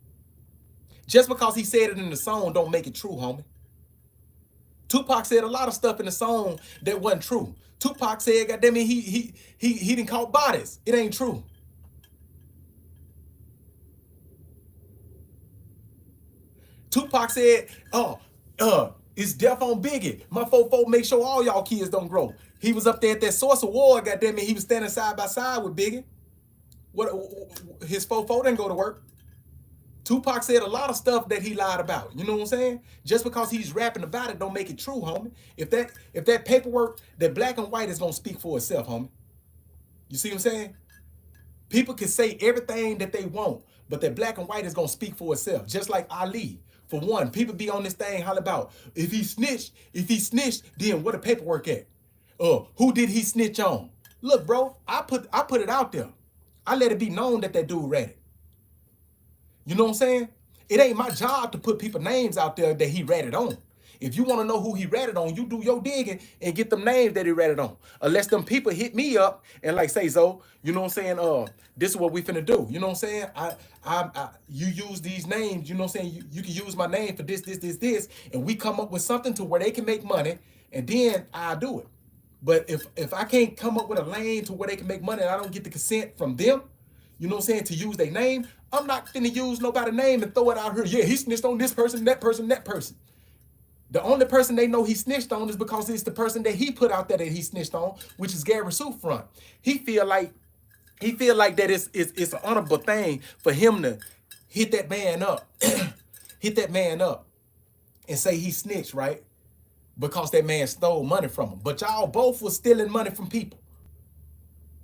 Just because he said it in the song don't make it true, homie. Tupac said a lot of stuff in the song that wasn't true. Tupac said, goddamn it, he didn't call bodies. It ain't true. Tupac said, it's death on Biggie. My fofo make sure all y'all kids don't grow. He was up there at that Source Award, goddamn it, he was standing side by side with Biggie. His fofo didn't go to work. Tupac said a lot of stuff that he lied about. You know what I'm saying? Just because he's rapping about it don't make it true, homie. If that paperwork, that black and white is gonna speak for itself, homie. You see what I'm saying? People can say everything that they want, but that black and white is gonna speak for itself. Just like Ali. For one, people be on this thing holler about if he snitched, then where the paperwork at? Who did he snitch on? Look, bro, I put it out there. I let it be known that that dude ratted. You know what I'm saying? It ain't my job to put people names out there that he ratted on. If you want to know who he ratted on, you do your digging and get them names that he ratted on. Unless them people hit me up and like say, Zo, you know what I'm saying? This is what we finna do. You know what I'm saying? You use these names, you know what I'm saying? You can use my name for this, and we come up with something to where they can make money, and then I do it. But if I can't come up with a lane to where they can make money and I don't get the consent from them, you know what I'm saying, to use their name, I'm not finna use nobody's name and throw it out here. Yeah, he snitched on this person, that person, that person. The only person they know he snitched on is because it's the person that he put out there that he snitched on, which is Gary Sufront. He feel like that it's an honorable thing for him to hit that man up, and say he snitched, right? Because that man stole money from him. But y'all both was stealing money from people.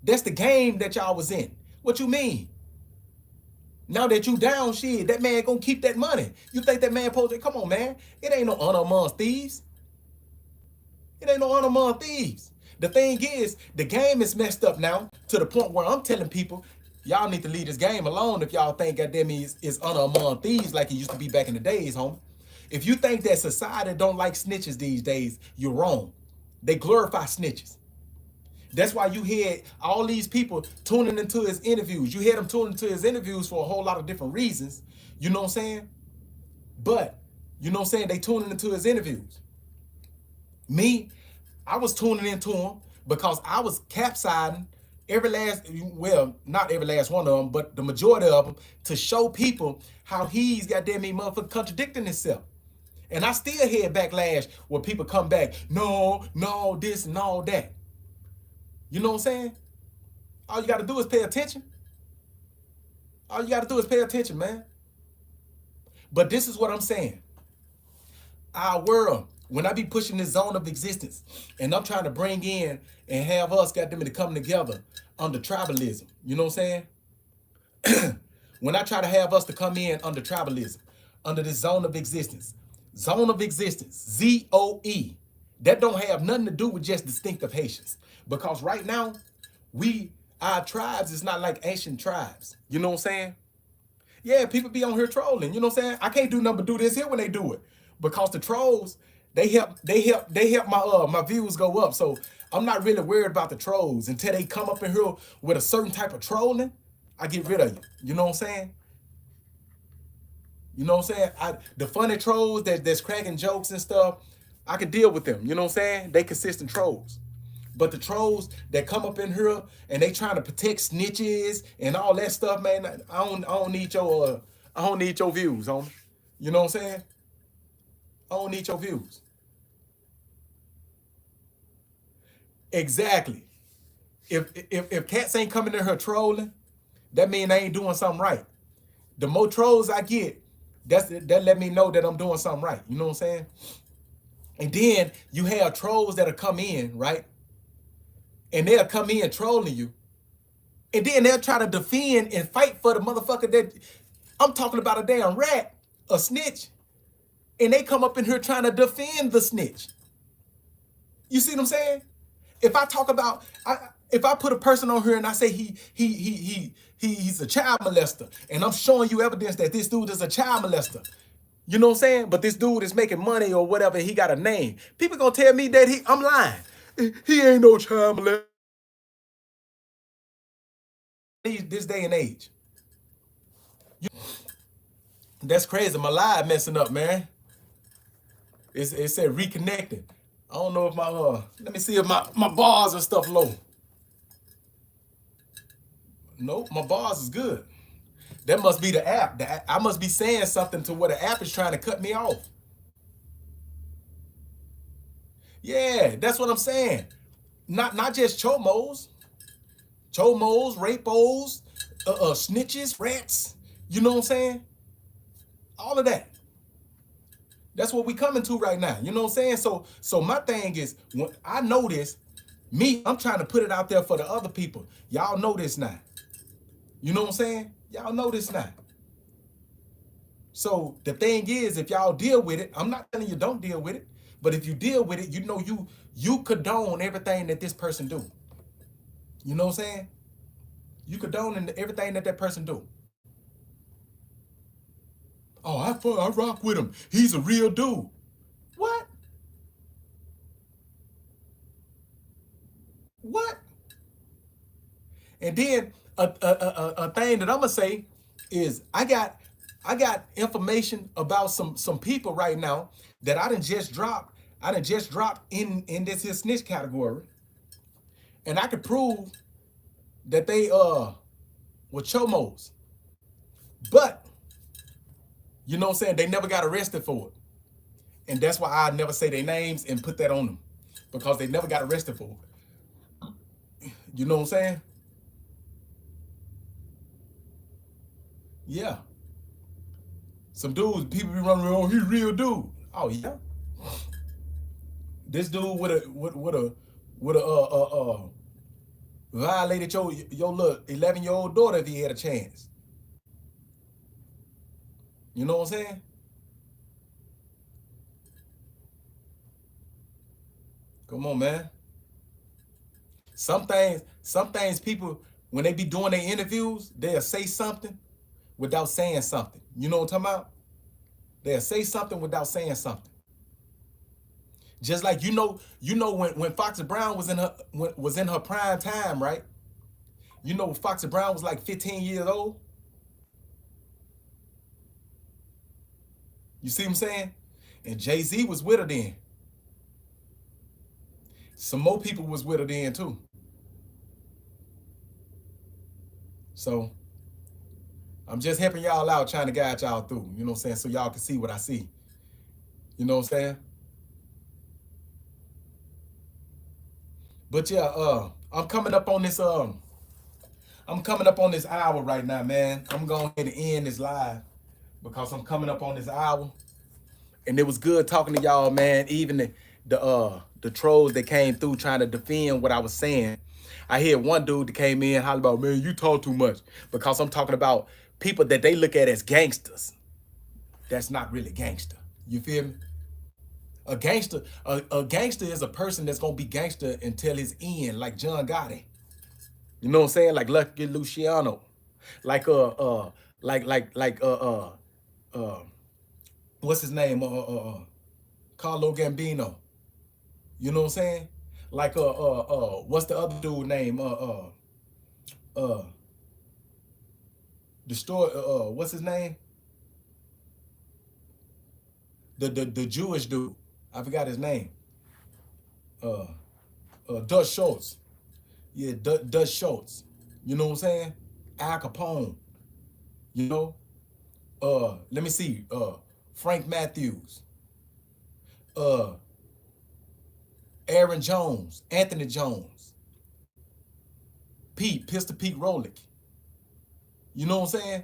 That's the game that y'all was in. What you mean? Now that you down, shit, that man gonna keep that money. You think that man supposed to, come on, man. It ain't no honor among thieves. It ain't no honor among thieves. The thing is, the game is messed up now to the point where I'm telling people, y'all need to leave this game alone if y'all think goddamn is honor among thieves like it used to be back in the days, homie. If you think that society don't like snitches these days, you're wrong. They glorify snitches. That's why you hear all these people tuning into his interviews. You hear them tuning into his interviews for a whole lot of different reasons. You know what I'm saying? But, you know what I'm saying? They tuning into his interviews. Me, I was tuning into him because I was capsiding every last, well, not every last one of them, but the majority of them to show people how he's goddamn me motherfucker contradicting himself. And I still hear backlash where people come back, no, this and all that. You know what I'm saying? All you got to do is pay attention. All you got to do is pay attention, man. But this is what I'm saying. Our world, when I be pushing this zone of existence, and I'm trying to bring in and have us, goddamn it, to come together under tribalism. You know what I'm saying? When I try to have us to come in under tribalism, under this zone of existence, Z.O.E, that don't have nothing to do with just distinctive Haitians. Because right now, our tribes is not like ancient tribes. You know what I'm saying? Yeah, people be on here trolling. You know what I'm saying? I can't do nothing but do this here when they do it. Because the trolls, they help my views go up. So I'm not really worried about the trolls until they come up in here with a certain type of trolling. I get rid of you. You know what I'm saying? You know what I'm saying? The funny trolls that's cracking jokes and stuff, I can deal with them. You know what I'm saying? They consistent trolls. But the trolls that come up in here and they trying to protect snitches and all that stuff, man, I don't need your views, homie. You know what I'm saying? I don't need your views. Exactly. If cats ain't coming in here trolling, that mean they ain't doing something right. The more trolls I get, that let me know that I'm doing something right. You know what I'm saying? And then you have trolls that'll come in, right? And they'll come in trolling you. And then they'll try to defend and fight for the motherfucker that I'm talking about, a damn rat, a snitch. And they come up in here trying to defend the snitch. You see what I'm saying? If I talk about, if I put a person on here and I say he's a child molester, and I'm showing you evidence that this dude is a child molester, you know what I'm saying? But this dude is making money or whatever, he got a name. People gonna tell me that I'm lying. He ain't no child molester. This day and age. That's crazy. My live messing up, man. It said reconnecting. I don't know if my let me see if my bars and stuff low. Nope, my bars is good. That must be the app. I must be saying something to where the app is trying to cut me off. Yeah, that's what I'm saying. Not just chomos, rapos, snitches, rats. You know what I'm saying? All of that. That's what we coming to right now. You know what I'm saying? So my thing is, when I know this, I'm trying to put it out there for the other people. Y'all know this now. You know what I'm saying? Y'all know this now. So the thing is, if y'all deal with it, I'm not telling you don't deal with it, but if you deal with it, you know you condone everything that this person do. You know what I'm saying? You condone everything that person do. Oh, I rock with him. He's a real dude. What? What? And then a thing that I'm gonna say is I got information about some people right now that I done just dropped. I done just dropped in this here snitch category, and I could prove that they were chomos, but you know what I'm saying, they never got arrested for it, and that's why I never say their names and put that on them, because they never got arrested for it. You know what I'm saying? Yeah. Some dudes, people be running around, he real dude. Oh yeah. This dude would violated your little 11-year-old daughter if he had a chance. You know what I'm saying? Come on, man. Some things people, when they be doing their interviews, they'll say something without saying something. You know what I'm talking about? They'll say something without saying something. Just like when Foxy Brown was in her prime time, right? You know, Foxy Brown was like 15 years old. You see what I'm saying? And Jay-Z was with her then. Some more people was with her then too. So I'm just helping y'all out, trying to guide y'all through, you know what I'm saying, so y'all can see what I see. You know what I'm saying? But yeah, I'm coming up on this hour right now, man. I'm going to end this live because I'm coming up on this hour. And it was good talking to y'all, man. Even the trolls that came through trying to defend what I was saying. I hear one dude that came in hollering about, man, you talk too much, because I'm talking about people that they look at as gangsters. That's not really gangster. You feel me? A gangster is a person that's gonna be gangster until his end, like John Gotti. You know what I'm saying? Like Lucky Luciano, like what's his name? Carlo Gambino. You know what I'm saying? Like what's the other dude name? What's his name? The Jewish dude. I forgot his name. Dutch Schultz. Yeah, Dutch Schultz. You know what I'm saying? Al Capone. You know? Let me see. Frank Matthews. Aaron Jones. Anthony Jones. Pistol Pete Rolick. You know what I'm saying?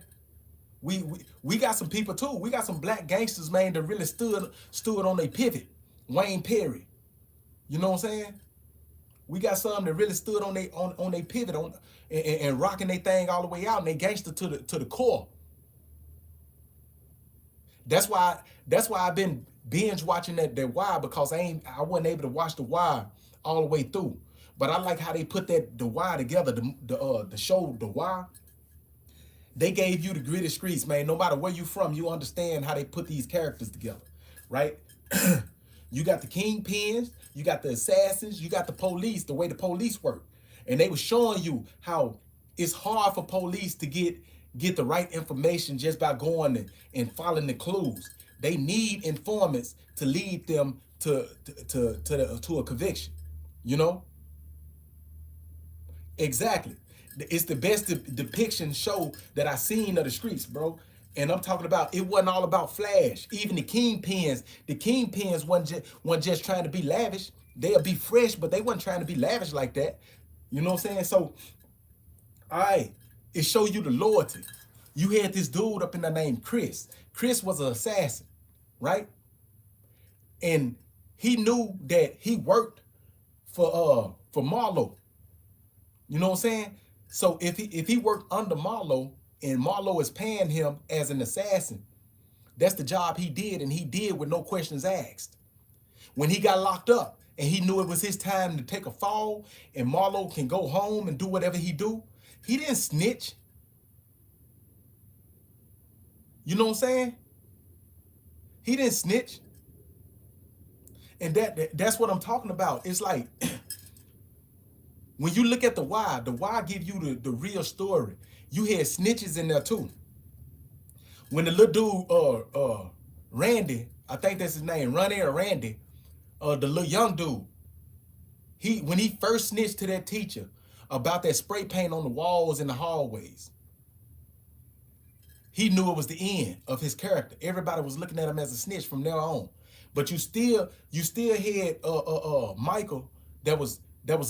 We got some people too. We got some black gangsters, man, that really stood on their pivot. Wayne Perry. You know what I'm saying? We got some that really stood on their pivot and rocking their thing all the way out, and they gangster to the core. That's why I've been binge watching that Wire, because I wasn't able to watch The Wire all the way through. But I like how they put The Wire together, the show The Wire. They gave you the gritty streets, man. No matter where you from, you understand how they put these characters together, right? You got the kingpins, you got the assassins, you got the police, the way the police work. And they were showing you how it's hard for police to get the right information just by going and following the clues. They need informants to lead them to a conviction, you know? Exactly. It's the best depiction show that I seen of the streets, bro. And I'm talking about, it wasn't all about flash. Even the kingpins wasn't just trying to be lavish. They'll be fresh, but they wasn't trying to be lavish like that. You know what I'm saying? So, all right, it show you the loyalty. You had this dude up in there named Chris. Chris was an assassin, right? And he knew that he worked for Marlo. You know what I'm saying? So if he worked under Marlo, and Marlo is paying him as an assassin, that's the job he did, and he did with no questions asked. When he got locked up and he knew it was his time to take a fall and Marlo can go home and do whatever he do, He didn't snitch. You know what I'm saying? He didn't snitch. And that's what I'm talking about. It's like when you look at the why give you the real story. You had snitches in there too. When the little dude, Randy, I think that's his name, Ronnie or Randy, the little young dude, when he first snitched to that teacher about that spray paint on the walls in the hallways, he knew it was the end of his character. Everybody was looking at him as a snitch from there on. But you still had Michael that was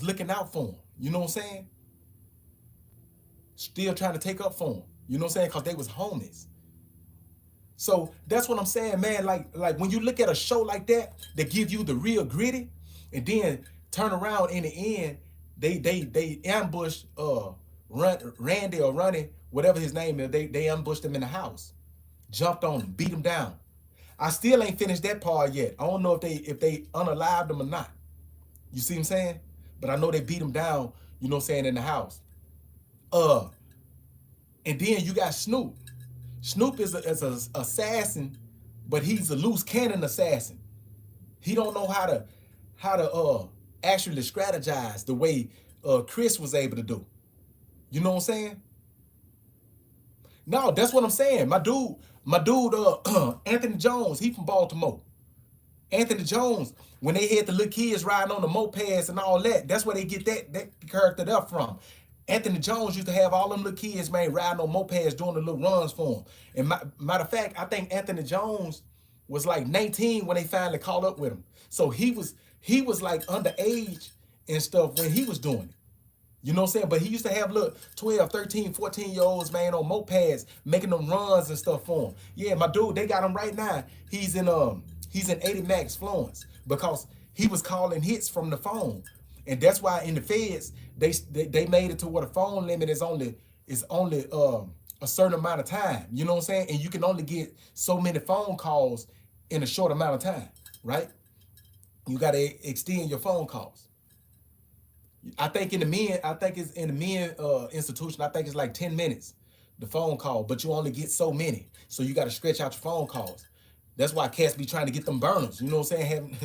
looking out for him. You know what I'm saying? Still trying to take up for him. You know what I'm saying? Because they was homies. So that's what I'm saying, man. Like when you look at a show like that give you the real gritty, and then turn around in the end, they ambush Randy or Ronnie, whatever his name is. They ambushed him in the house, jumped on him, beat him down. I still ain't finished that part yet. I don't know if they unalived him or not. You see what I'm saying? But I know they beat him down, you know what I'm saying, in the house. And then you got Snoop. Snoop is a assassin, but he's a loose cannon assassin. He don't know how to actually strategize the way Chris was able to do. You know what I'm saying? No, that's what I'm saying. My dude, Anthony Jones, he from Baltimore. Anthony Jones, when they had the little kids riding on the mopeds and all that, that's where they get that character there from. Anthony Jones used to have all them little kids, man, riding on mopeds, doing the little runs for him. And matter of fact, I think Anthony Jones was like 19 when they finally caught up with him. So he was like underage and stuff when he was doing it. You know what I'm saying? But he used to have little 12, 13, 14-year-olds, man, on mopeds, making them runs and stuff for him. Yeah, my dude, they got him right now. He's in 80 Max Florence because he was calling hits from the phone. And that's why in the feds, they made it to where the phone limit is only a certain amount of time. You know what I'm saying? And you can only get so many phone calls in a short amount of time, right? You got to extend your phone calls. I think it's in the men institution, I think it's like 10 minutes, the phone call, but you only get so many. So you got to stretch out your phone calls. That's why cats be trying to get them burners. You know what I'm saying?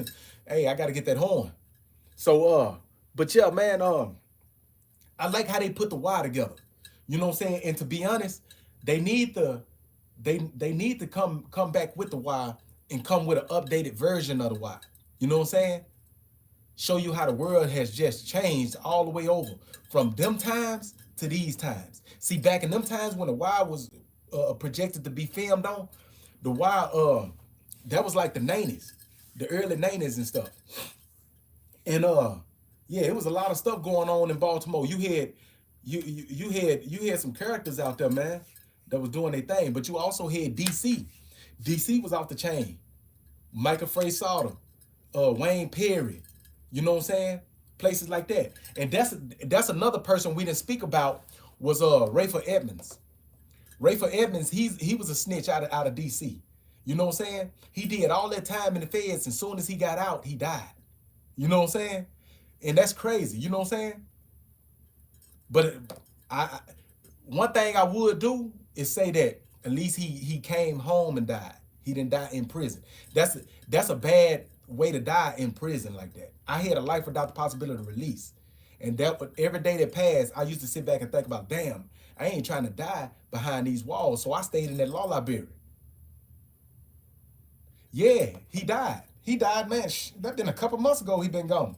Hey, I got to get that horn. So, but yeah, man, I like how they put the why together. You know what I'm saying? And to be honest, they need to come back with the why and come with an updated version of the why. You know what I'm saying? Show you how the world has just changed all the way over from them times to these times. See, back in them times when the why was projected to be filmed on, the why that was like the 90s, the early 90s and stuff. And yeah, it was a lot of stuff going on in Baltimore. You had some characters out there, man, that was doing their thing. But you also had DC. DC was off the chain. Michael Frey Sauter, Wayne Perry. You know what I'm saying? Places like that. And that's another person we didn't speak about was Rayford Edmonds. Rayford Edmonds, he was a snitch out of DC. You know what I'm saying? He did all that time in the feds, and as soon as he got out, he died. You know what I'm saying? And that's crazy. You know what I'm saying? But one thing I would do is say that at least he came home and died. He didn't die in prison. That's a bad way to die in prison like that. I had a life without the possibility of release. And that every day that passed, I used to sit back and think about, damn, I ain't trying to die behind these walls. So I stayed in that law library. Yeah, he died. He died, man. That been a couple months ago he been gone.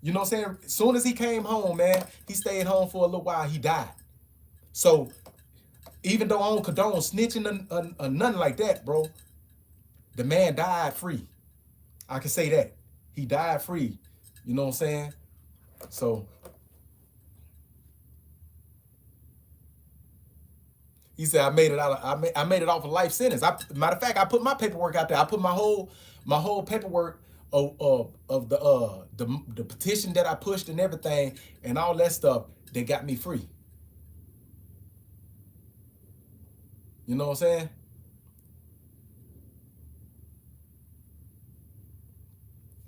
You know what I'm saying? As soon as he came home, man, he stayed home for a little while, he died. So even though I don't condone snitching or nothing like that, bro, the man died free. I can say that. He died free. You know what I'm saying? So he said I made it off a life sentence. Matter of fact, I put my paperwork out there. I put my whole paperwork of the petition that I pushed and everything and all that stuff that got me free. You know what I'm saying?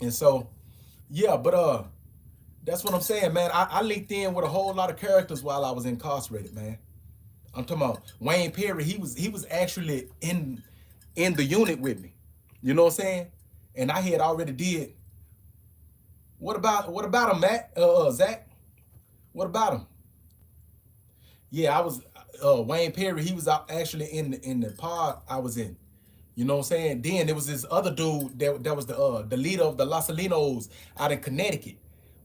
And so, yeah, but That's what I'm saying, man. I linked in with a whole lot of characters while I was incarcerated, man. I'm talking about Wayne Perry. He was actually in the unit with me. You know what I'm saying? And I had already did. What about him, Matt? Zach? What about him? Yeah, I was Wayne Perry. He was out actually in the pod I was in. You know what I'm saying? Then there was this other dude that was the leader of the Los Alinos out in Connecticut.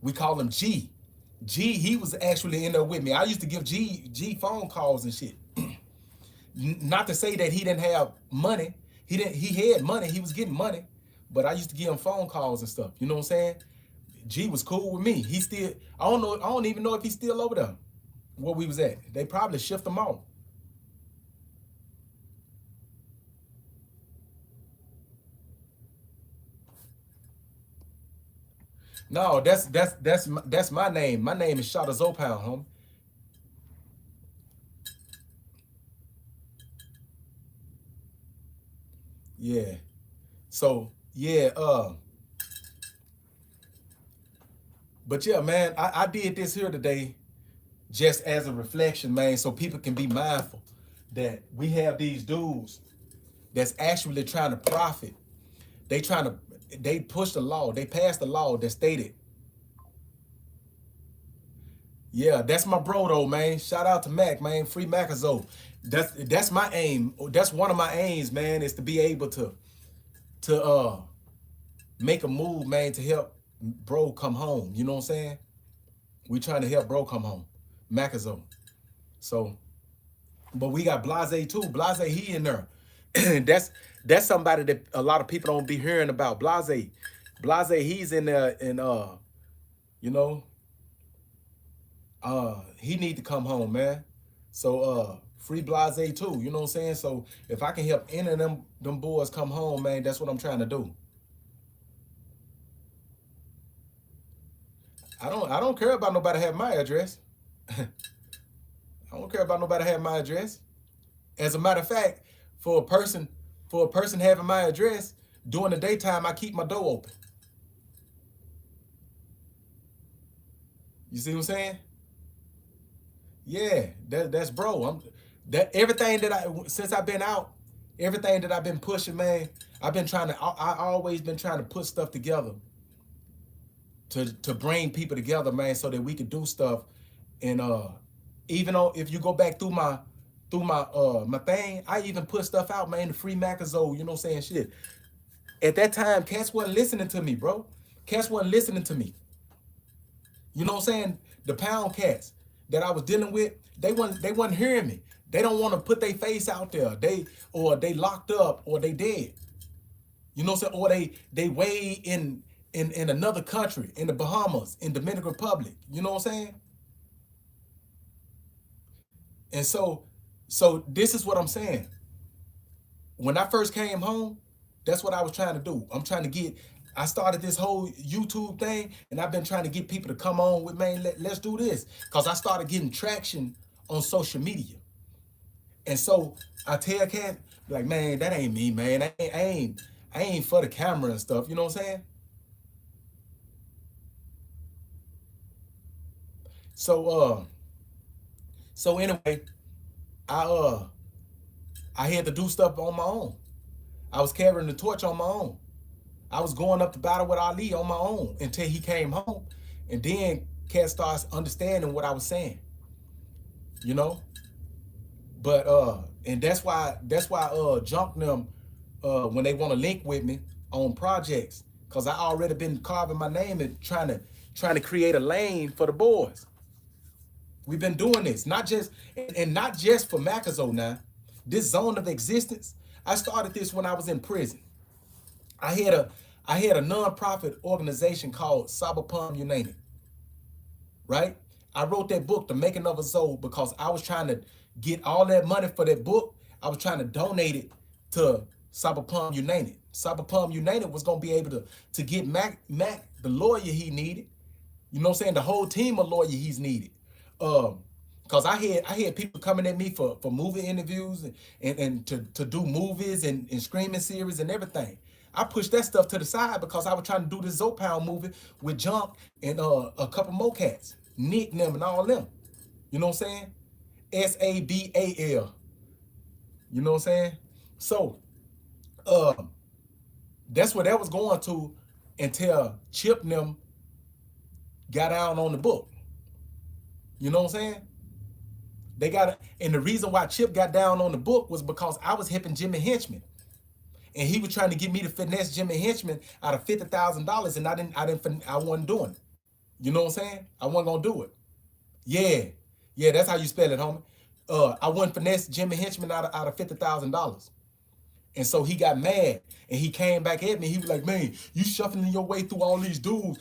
We call him G. G, he was actually in there with me. I used to give G phone calls and shit. Not to say that he didn't have money. He had money. He was getting money. But I used to give him phone calls and stuff. You know what I'm saying? G was cool with me. He still, I don't know, I don't even know if he's still over there where we was at. They probably shift him off. No, that's my name. My name is Shada Zopal, homie. Yeah. So yeah, but yeah, man, I did this here today just as a reflection, man, so people can be mindful that we have these dudes that's actually trying to profit. They trying to they pushed the law, they passed the law that stated, yeah, that's my bro though, man. Shout out to Mac, man. Free Macazo. That's my aim. That's one of my aims, man, is to be able to make a move, man, to help bro come home. You know what I'm saying? We trying to help bro come home. Macazo. So, but we got Blase too. Blase, he in there. that's somebody that a lot of people don't be hearing about. Blase. Blase, he's in there and you know, he need to come home, man. So free Blase too, you know what I'm saying? So if I can help any of them boys come home, man, that's what I'm trying to do. I don't care about nobody having my address. I don't care about nobody having my address. As a matter of fact, for a person having my address, during the daytime I keep my door open. You see what I'm saying? Yeah, that's bro. That everything that I since I've been out, everything that I've been pushing, man, I've been trying to I always been trying to put stuff together to bring people together, man, so that we could do stuff. And even though if you go back through my thing, I even put stuff out, man, the free Macazo, you know what I'm saying? Shit. At that time, cats wasn't listening to me, bro. Cats wasn't listening to me. You know what I'm saying? The pound cats that I was dealing with, they wasn't hearing me. They don't want to put their face out there. They locked up or they dead. You know what I'm saying? Or they way in another country, in the Bahamas, in Dominican Republic. You know what I'm saying? And so this is what I'm saying. When I first came home, that's what I was trying to do. I started this whole YouTube thing, and I've been trying to get people to come on with, man, let's do this. Because I started getting traction on social media. And so I tell Cat, like, man, that ain't me, man. I ain't for the camera and stuff. You know what I'm saying? So so anyway, I I had to do stuff on my own. I was carrying the torch on my own. I was going up to battle with Ali on my own until he came home. And then Cat starts understanding what I was saying. You know? But and that's why junk them when they want to link with me on projects. Cause I already been carving my name and trying to create a lane for the boys. We've been doing this, not just for Macazo now. This zone of existence, I started this when I was in prison. I had a I had a nonprofit organization called Cyberpunk United, right? I wrote that book, The Making of a Soul, because I was trying to get all that money for that book. I was trying to donate it to Cyberpunk United. Cyberpunk United was gonna be able to get Mac the lawyer he needed. You know what I'm saying? The whole team of lawyers he's needed. Cause I had people coming at me for movie interviews and to do movies and screaming series and everything. I pushed that stuff to the side because I was trying to do this Z.O.E movie with Junk and a couple more cats, Nick them and all them. You know what I'm saying? SABAL. You know what I'm saying? So, that's where that was going to until Chip and them got down on the book. You know what I'm saying? They got it, and the reason why Chip got down on the book was because I was hipping Jimmy Henchman, and he was trying to get me to finesse Jimmy Henchman out of $50,000, and I wasn't doing it. You know what I'm saying? I wasn't gonna do it. Yeah, that's how you spell it, homie. I wouldn't finesse Jimmy Henchman out of $50,000. And so he got mad and he came back at me. He was like, man, you shuffling your way through all these dudes,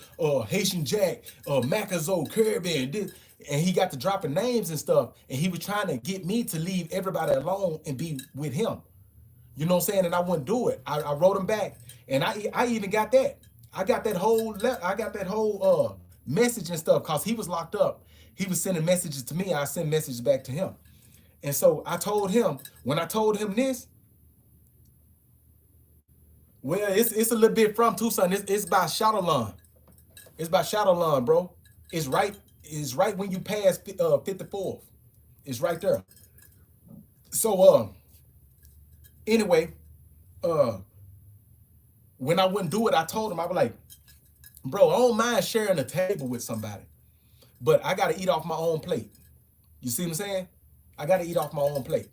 Haitian Jack, Macazo, Kirby, and this. And he got to dropping names and stuff. And he was trying to get me to leave everybody alone and be with him. You know what I'm saying? And I wouldn't do it. I wrote him back. And I even got that. I got that whole message and stuff because he was locked up. He was sending messages to me. I sent messages back to him. And so I told him, when I told him this, well, it's a little bit from Tucson. It's by Shadowlawn. It's by Shadowlawn, bro. It's right when you pass 54th. It's right there. So anyway, when I wouldn't do it, I told him, I was like, bro, I don't mind sharing a table with somebody, but I gotta eat off my own plate. You see what I'm saying? I gotta eat off my own plate.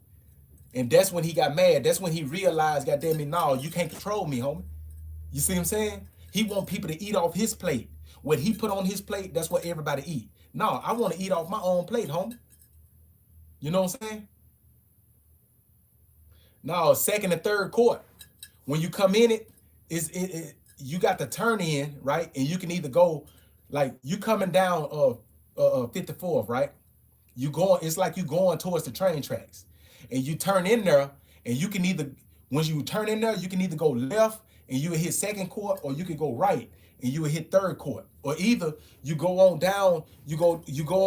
And that's when he got mad. That's when he realized, goddamn it, no, you can't control me, homie. You see what I'm saying? He want people to eat off his plate. What he put on his plate, that's what everybody eat. No, I want to eat off my own plate, homie. You know what I'm saying? No, second and third court. When you come in you got the turn in, right? And you can either go, like, you coming down 54th, right? It's like you going towards the train tracks. And you turn in there, and you can either, when you turn in there, you can either go left and you will hit second court, or you can go right and you will hit third court. Or either you go on down, you go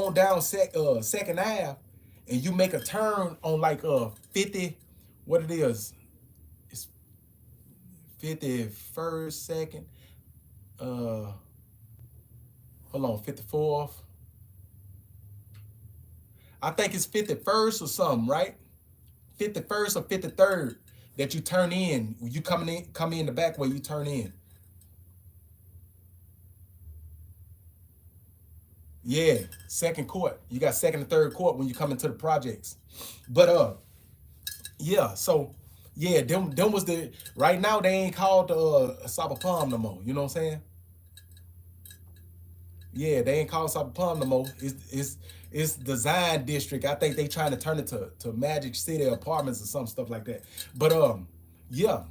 on down Second Ave, and you make a turn on like 50, what it is, it's 51st, second, hold on, 54th. I think it's 51st or something, right? 51st or 53rd that you turn in. You come in the back way, you turn in. Yeah, second court. You got second and third court when you come into the projects. But yeah, so yeah, them was the, right now they ain't called Saba Palm no more. You know what I'm saying? Yeah, they ain't called Saba Palm no more. It's Design District. I think they trying to turn it to Magic City Apartments or some stuff like that. But yeah.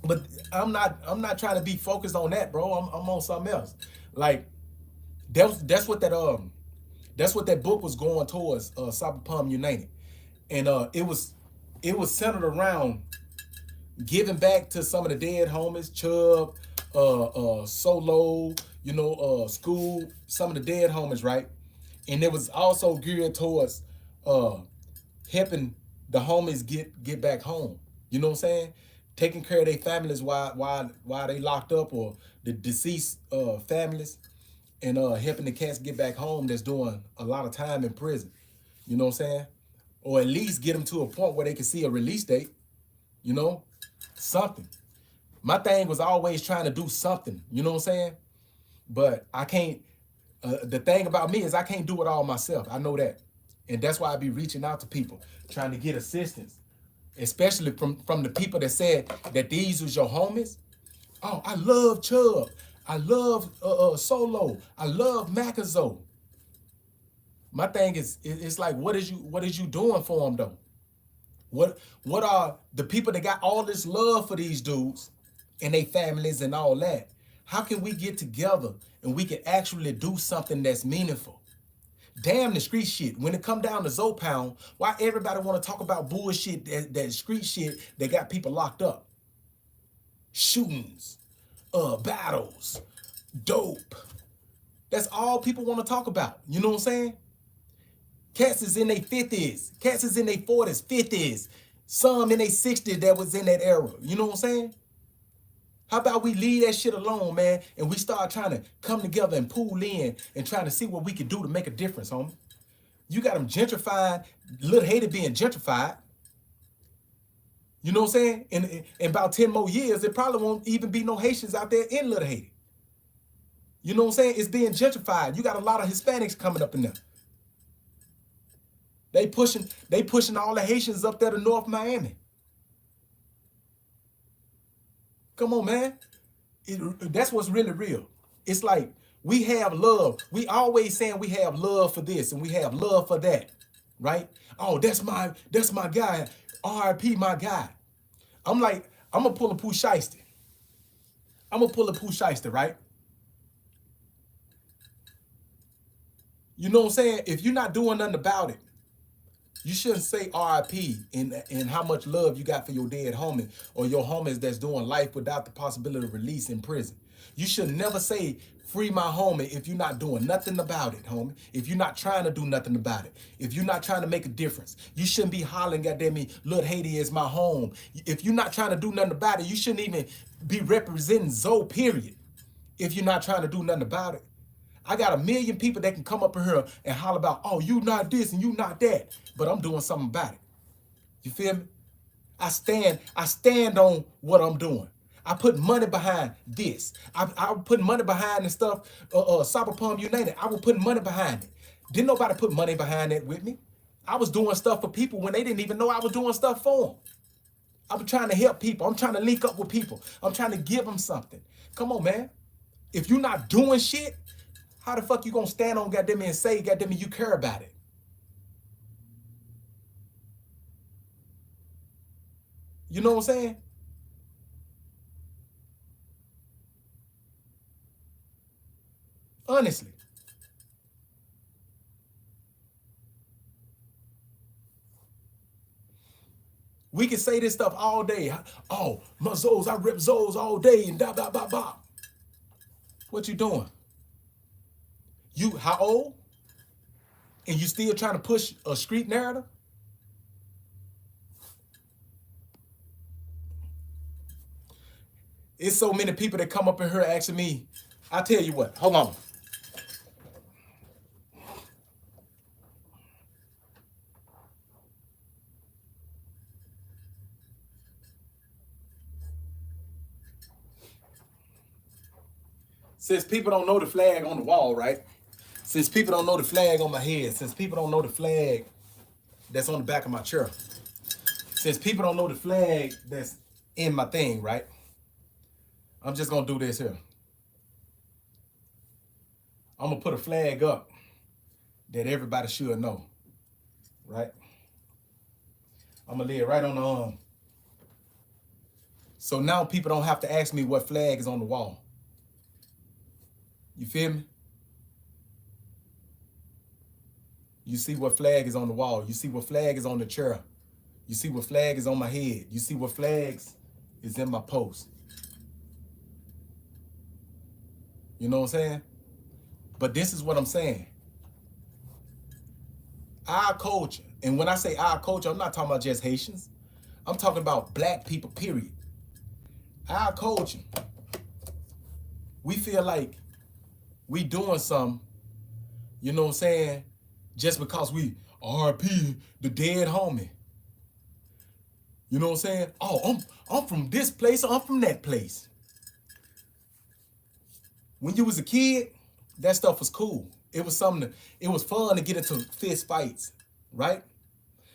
But I'm not trying to be focused on that, bro. I'm on something else. Like that's what that book was going towards, Saba Palm United. And it was centered around giving back to some of the dead homies, Chubb, Solo, School, some of the dead homies, right? And it was also geared towards helping the homies get back home. You know what I'm saying? Taking care of their families while they locked up, or the deceased families, and helping the cats get back home that's doing a lot of time in prison. You know what I'm saying? Or at least get them to a point where they can see a release date. You know? Something. My thing was always trying to do something. You know what I'm saying? But I can't. The thing about me is I can't do it all myself. I know that. And that's why I be reaching out to people, trying to get assistance. Especially from the people that said that these was your homies. Oh, I love Chubb. I love Solo. I love Macazo. My thing is, it's like, what is you doing for them though? What are the people that got all this love for these dudes and their families and all that? How can we get together and we can actually do something that's meaningful? Damn the street shit. When it come down to Z.O.E, why everybody want to talk about bullshit, that street shit that got people locked up? Shootings, battles, dope. That's all people want to talk about. You know what I'm saying? Cats is in their 50s. Cats is in their 40s, 50s. Some in their 60s that was in that era. You know what I'm saying? How about we leave that shit alone, man, and we start trying to come together and pool in and trying to see what we can do to make a difference, homie? You got them gentrified, Little Haiti being gentrified. You know what I'm saying? In about 10 more years, there probably won't even be no Haitians out there in Little Haiti. You know what I'm saying? It's being gentrified. You got a lot of Hispanics coming up in there. They pushing all the Haitians up there to North Miami. Come on, man. That's what's really real. It's like we have love. We always saying we have love for this and we have love for that, right? Oh, that's my guy. RIP, my guy. I'm like, I'm gonna pull a Pooh Shiesty. Right? You know what I'm saying? If you're not doing nothing about it, you shouldn't say RIP in how much love you got for your dead homie or your homies that's doing life without the possibility of release in prison. You should never say free my homie if you're not doing nothing about it, homie. If you're not trying to do nothing about it. If you're not trying to make a difference. You shouldn't be hollering, goddamn me, Little Haiti is my home. If you're not trying to do nothing about it, you shouldn't even be representing Z.O.E, period. If you're not trying to do nothing about it. I got 1 million people that can come up in here and holler about, oh, you not this and you not that, but I'm doing something about it. You feel me? I stand on what I'm doing. I put money behind this. I put money behind the stuff, Cyber Palm United. I was putting money behind it. Didn't nobody put money behind that with me. I was doing stuff for people when they didn't even know I was doing stuff for them. I'm trying to help people. I'm trying to link up with people. I'm trying to give them something. Come on, man. If you're not doing shit, how the fuck you gonna stand on goddamn and say goddamn you care about it? You know what I'm saying? Honestly. We can say this stuff all day. Oh, my Z.O.Es, I rip Z.O.Es all day and da da da da. What you doing? You how old? And you still trying to push a street narrative? It's so many people that come up in here asking me. I tell you what, hold on. Since people don't know the flag on the wall, right? Since people don't know the flag on my head, since people don't know the flag that's on the back of my chair, since people don't know the flag that's in my thing, right? I'm just gonna do this here. I'm gonna put a flag up that everybody should know, right? I'm gonna lay it right on the arm. So now people don't have to ask me what flag is on the wall. You feel me? You see what flag is on the wall. You see what flag is on the chair. You see what flag is on my head. You see what flags is in my post. You know what I'm saying? But this is what I'm saying. Our culture, and when I say our culture, I'm not talking about just Haitians. I'm talking about black people, period. Our culture, we feel like we doing something, you know what I'm saying, just because we RP the dead homie. You know what I'm saying? Oh, I'm from this place, or I'm from that place. When you was a kid, that stuff was cool. It was it was fun to get into fist fights, right?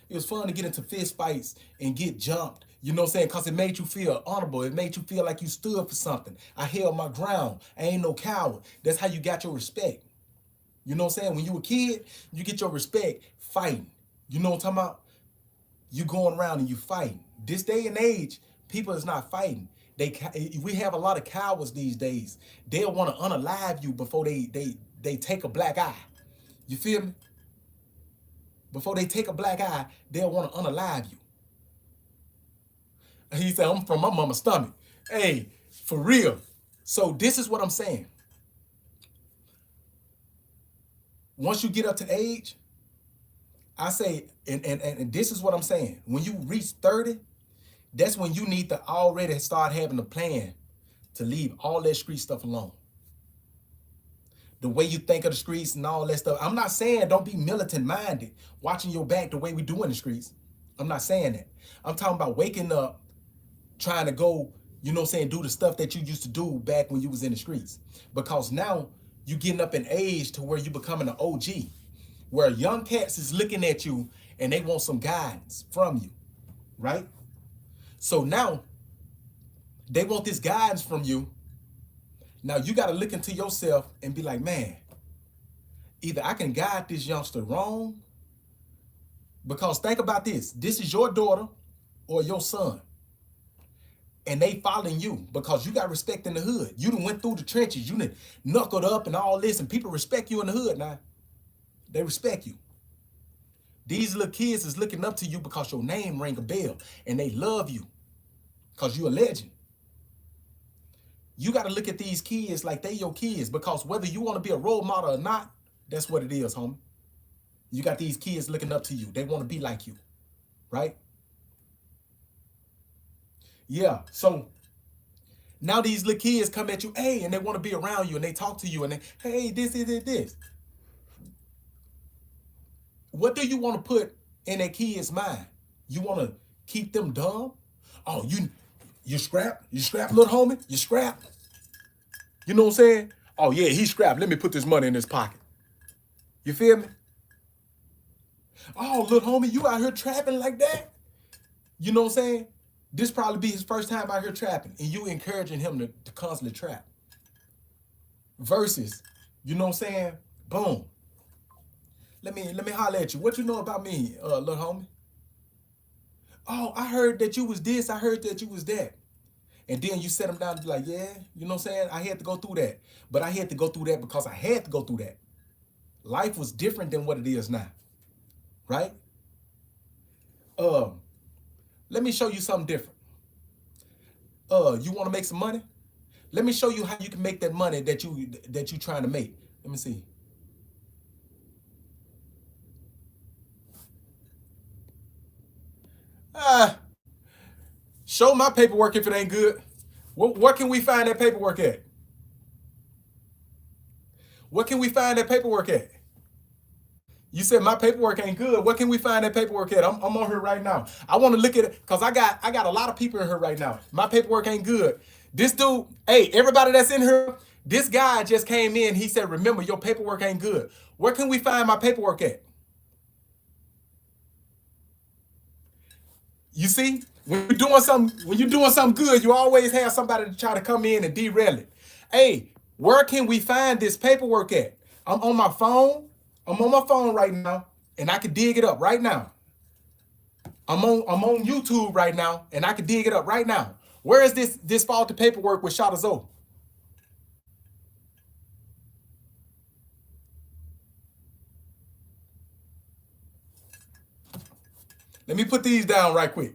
It was fun to get into fist fights and get jumped. You know what I'm saying? Because it made you feel honorable. It made you feel like you stood for something. I held my ground. I ain't no coward. That's how you got your respect. You know what I'm saying? When you a kid, you get your respect fighting. You know what I'm talking about? You going around and you fighting. This day and age, people is not fighting. We have a lot of cowards these days. They'll want to unalive you before they take a black eye. You feel me? Before they take a black eye, they'll want to unalive you. He said, I'm from my mama's stomach. Hey, for real. So this is what I'm saying. Once you get up to age, I say, and this is what I'm saying. When you reach 30, that's when you need to already start having a plan to leave all that street stuff alone. The way you think of the streets and all that stuff. I'm not saying don't be militant minded, watching your back the way we do in the streets. I'm not saying that. I'm talking about waking up, trying to go, you know what I'm saying, do the stuff that you used to do back when you was in the streets. Because now you getting up in age to where you becoming an OG, where young cats is looking at you and they want some guidance from you, right? So now they want this guidance from you. Now you got to look into yourself and be like, man, either I can guide this youngster wrong, because think about this. This is your daughter or your son. And they following you because you got respect in the hood. You done went through the trenches. You done knuckled up and all this, and people respect you in the hood now. They respect you. These little kids is looking up to you because your name ring a bell, and they love you because you're a legend. You got to look at these kids like they your kids, because whether you want to be a role model or not, that's what it is, homie. You got these kids looking up to you. They want to be like you, right? Yeah, so now these little kids come at you, hey, and they want to be around you, and they talk to you, and they, hey, this. What do you want to put in that kid's mind? You want to keep them dumb? Oh, you scrap, little homie, you scrap. You know what I'm saying? Oh yeah, he scrapped. Let me put this money in his pocket. You feel me? Oh, little homie, you out here trapping like that? You know what I'm saying? This probably be his first time out here trapping, and you encouraging him to constantly trap. Versus, you know what I'm saying? Boom. Let me holler at you. What you know about me, little homie? Oh, I heard that you was this. I heard that you was that. And then you set him down and be like, yeah, you know what I'm saying? I had to go through that. But I had to go through that because I had to go through that. Life was different than what it is now. Right? Let me show you something different. You want to make some money? Let me show you how you can make that money that you trying to make. Let me see. Show my paperwork if it ain't good. Where can we find that paperwork at? What can we find that paperwork at? You said my paperwork ain't good. What can we find that paperwork at? I'm on here right now. I want to look at it because I got a lot of people in here right now. My paperwork ain't good. This dude, hey, everybody that's in here, this guy just came in. He said, remember, your paperwork ain't good. Where can we find my paperwork at? You see, when you're doing something good, you always have somebody to try to come in and derail it. Hey, where can we find this paperwork at? I'm on my phone. I'm on my phone right now, and I can dig it up right now. I'm on YouTube right now, and I can dig it up right now. Where is this faulty paperwork with Z.O.E? Let me put these down right quick.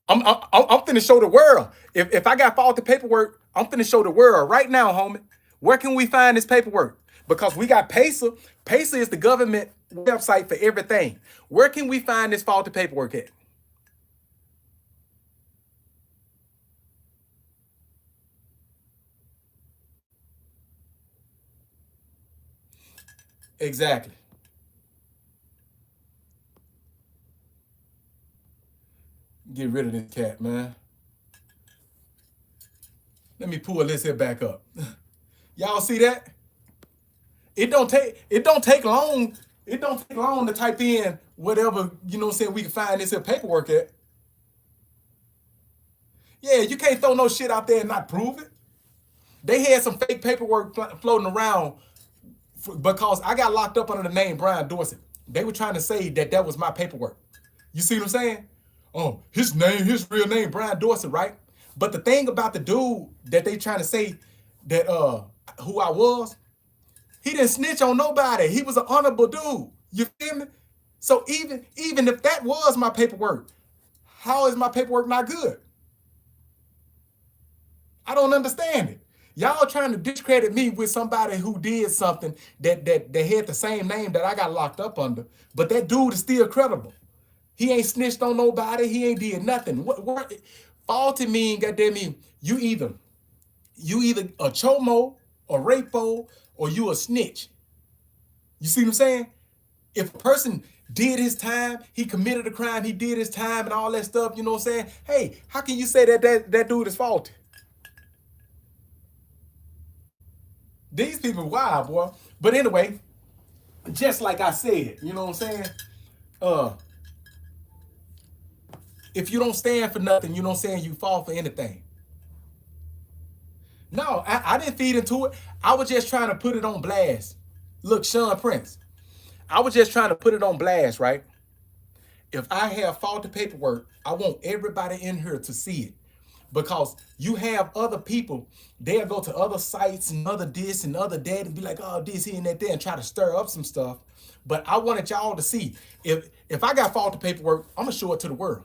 I'm finna show the world. If I got faulty paperwork, I'm finna show the world right now, homie. Where can we find this paperwork? Because we got PACER. PACER is the government website for everything. Where can we find this faulty paperwork at? Exactly. Get rid of this cat, man. Let me pull this here back up. Y'all see that? It don't take long. It don't take long to type in whatever, you know what I'm saying, we can find this here paperwork at. Yeah, you can't throw no shit out there and not prove it. They had some fake paperwork floating around because I got locked up under the name Brian Dorsett. They were trying to say that was my paperwork. You see what I'm saying? Oh, his real name, Brian Dorsett, right? But the thing about the dude that they trying to say that who I was, he didn't snitch on nobody. He was an honorable dude. You feel me? So even if that was my paperwork, how is my paperwork not good? I don't understand it. Y'all trying to discredit me with somebody who did something that had the same name that I got locked up under, but that dude is still credible. He ain't snitched on nobody. He ain't did nothing. What faulty mean, goddamn me, you either You either a chomo, a rapo, or you a snitch. You see what I'm saying? If a person did his time, he committed a crime, he did his time and all that stuff, you know what I'm saying? Hey, how can you say that dude is faulty? These people wild, boy. But anyway, just like I said, you know what I'm saying? If you don't stand for nothing, you know what I'm saying, you fall for anything. No, I didn't feed into it. I was just trying to put it on blast. Look, Sean Prince, I was just trying to put it on blast, right? If I have faulty paperwork, I want everybody in here to see it. Because you have other people, they'll go to other sites and other this and other that and be like, oh, this, here, and that, there, and try to stir up some stuff. But I wanted y'all to see, if I got faulty paperwork, I'm gonna show it to the world.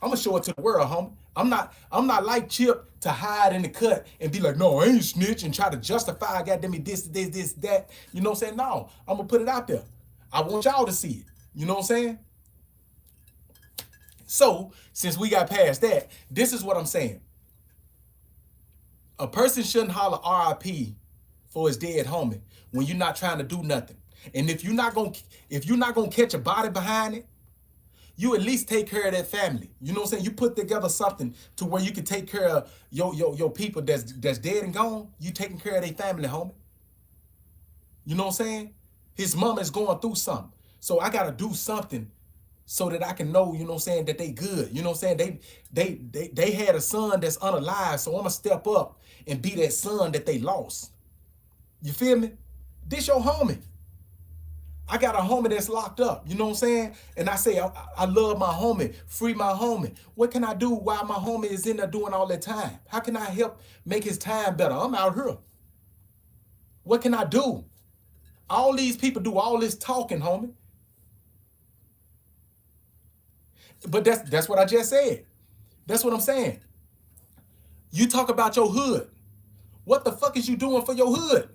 I'm gonna show it to the world, homie. I'm not like Chip to hide in the cut and be like, no, I ain't snitch and try to justify, goddamn me, this, that. You know what I'm saying? No, I'm gonna put it out there. I want y'all to see it. You know what I'm saying? So, since we got past that, this is what I'm saying. A person shouldn't holler RIP for his dead homie when you're not trying to do nothing. And if you're not gonna catch a body behind it, you at least take care of that family. You know what I'm saying? You put together something to where you can take care of your people that's dead and gone. You taking care of their family, homie. You know what I'm saying? His mama is going through something. So I gotta do something so that I can know, you know what I'm saying, that they good. You know what I'm saying? They had a son that's unalive, so I'm gonna step up and be that son that they lost. You feel me? This your homie. I got a homie that's locked up, you know what I'm saying? And I say, I love my homie, free my homie. What can I do while my homie is in there doing all that time? How can I help make his time better? I'm out here. What can I do? All these people do all this talking, homie. But that's what I just said. That's what I'm saying. You talk about your hood. What the fuck is you doing for your hood?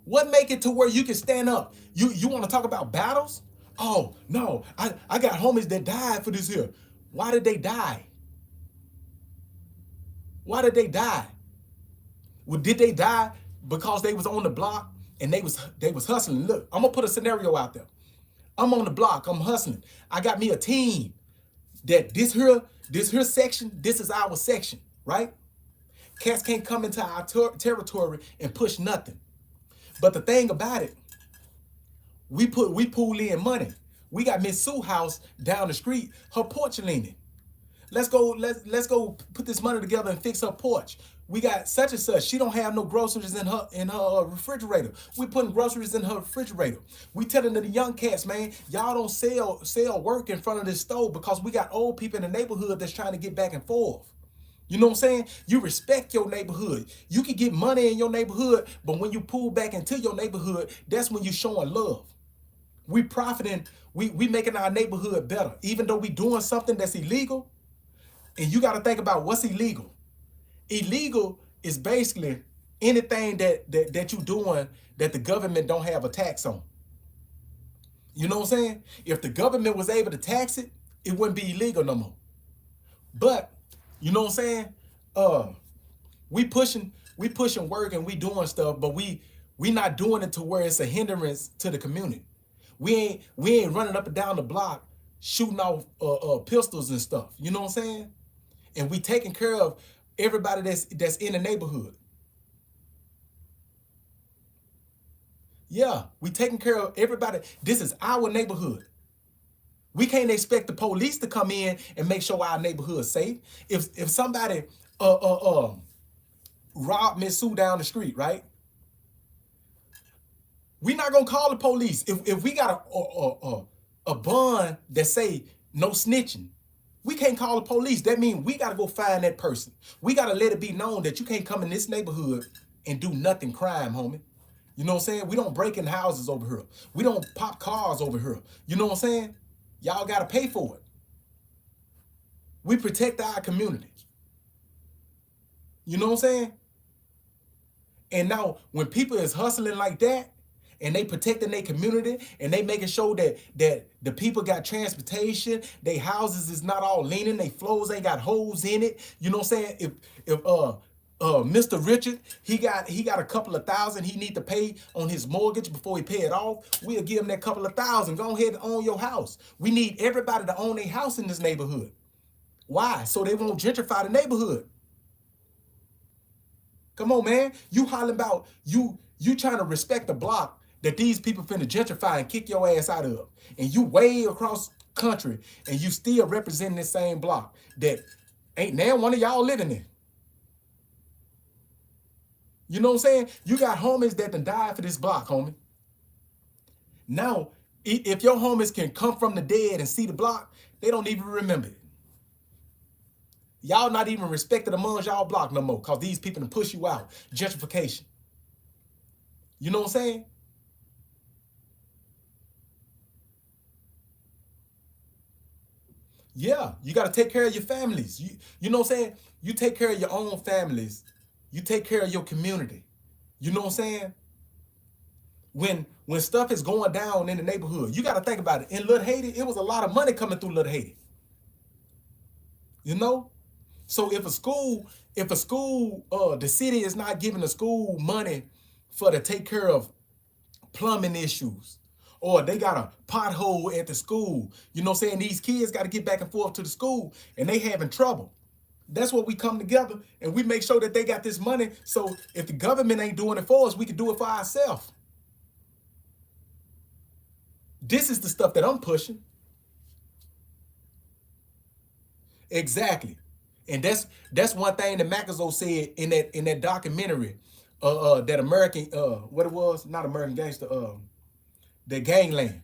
What make it to where you can stand up? You want to talk about battles? Oh, no, I got homies that died for this here. Why did they die? Why did they die? Well, did they die because they was on the block and they was hustling? Look, I'm gonna put a scenario out there. I'm on the block, I'm hustling. I got me a team that this here section, this is our section, right? Cats can't come into our territory and push nothing. But the thing about it, we pool in money. We got Miss Sue house down the street, her porch leaning. Let's go put this money together and fix her porch. We got such and such. She don't have no groceries in her refrigerator. We putting groceries in her refrigerator. We telling the young cats, man, y'all don't sell work in front of this stove because we got old people in the neighborhood that's trying to get back and forth. You know what I'm saying? You respect your neighborhood. You can get money in your neighborhood, but when you pull back into your neighborhood, that's when you showing love. We profiting, we making our neighborhood better. Even though we doing something that's illegal, and you got to think about what's illegal. Illegal is basically anything that you doing that the government don't have a tax on. You know what I'm saying? If the government was able to tax it, it wouldn't be illegal no more. But you know what I'm saying? We pushing work and we doing stuff, but we not doing it to where it's a hindrance to the community. We ain't running up and down the block shooting off pistols and stuff. You know what I'm saying? And we taking care of everybody that's in the neighborhood. Yeah, we taking care of everybody. This is our neighborhood. We can't expect the police to come in and make sure our neighborhood's safe. If somebody robbed Miss Sue down the street, right? We not gonna call the police. If we got a bond that say no snitching, we can't call the police. That means we gotta go find that person. We gotta let it be known that you can't come in this neighborhood and do nothing crime, homie. You know what I'm saying? We don't break in houses over here. We don't pop cars over here. You know what I'm saying? Y'all gotta pay for it. We protect our community. You know what I'm saying? And now when people is hustling like that, and they protecting their community, and they making sure that the people got transportation, their houses is not all leaning, their floors ain't got holes in it. You know what I'm saying? If Mr. Richard, he got a couple of thousand he need to pay on his mortgage before he pay it off. We'll give him that couple of thousand. Go ahead and own your house. We need everybody to own a house in this neighborhood. Why? So they won't gentrify the neighborhood. Come on, man. You hollering about you trying to respect the block that these people finna gentrify and kick your ass out of. And you way across country and you still representing this same block that ain't now one of y'all living in. You know what I'm saying? You got homies that done died for this block, homie. Now, if your homies can come from the dead and see the block, they don't even remember it. Y'all not even respected amongst y'all block no more because these people done push you out. Gentrification. You know what I'm saying? Yeah, you got to take care of your families. You know what I'm saying? You take care of your own families. You take care of your community. You know what I'm saying? When stuff is going down in the neighborhood, you got to think about it. In Little Haiti, it was a lot of money coming through Little Haiti. You know? So if a school, the city is not giving the school money to take care of plumbing issues, or they got a pothole at the school, you know what I'm saying? These kids got to get back and forth to the school and they having trouble. That's what we come together and we make sure that they got this money. So if the government ain't doing it for us, we can do it for ourselves. This is the stuff that I'm pushing. Exactly. And that's one thing that Macazo said in that documentary, that American, what it was, not American Gangster, the Gangland.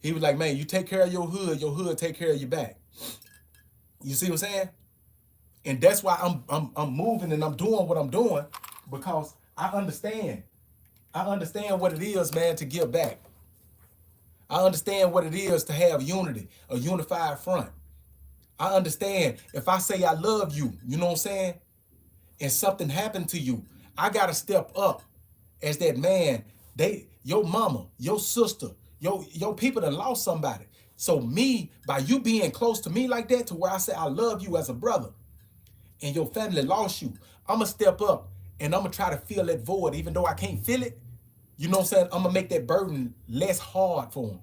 He was like, man, you take care of your hood take care of your back. You see what I'm saying? And that's why I'm moving and I'm doing what I'm doing, because I understand what it is, man, to give back. I understand what it is to have unity, a unified front. I understand if I say I love you, you know what I'm saying, and something happened to you, I gotta step up as that man. Your mama, your sister, your people that lost somebody. So me, by you being close to me like that, to where I say I love you as a brother, and your family lost you, I'ma step up and I'ma try to fill that void, even though I can't feel it. You know what I'm saying? I'ma make that burden less hard for them.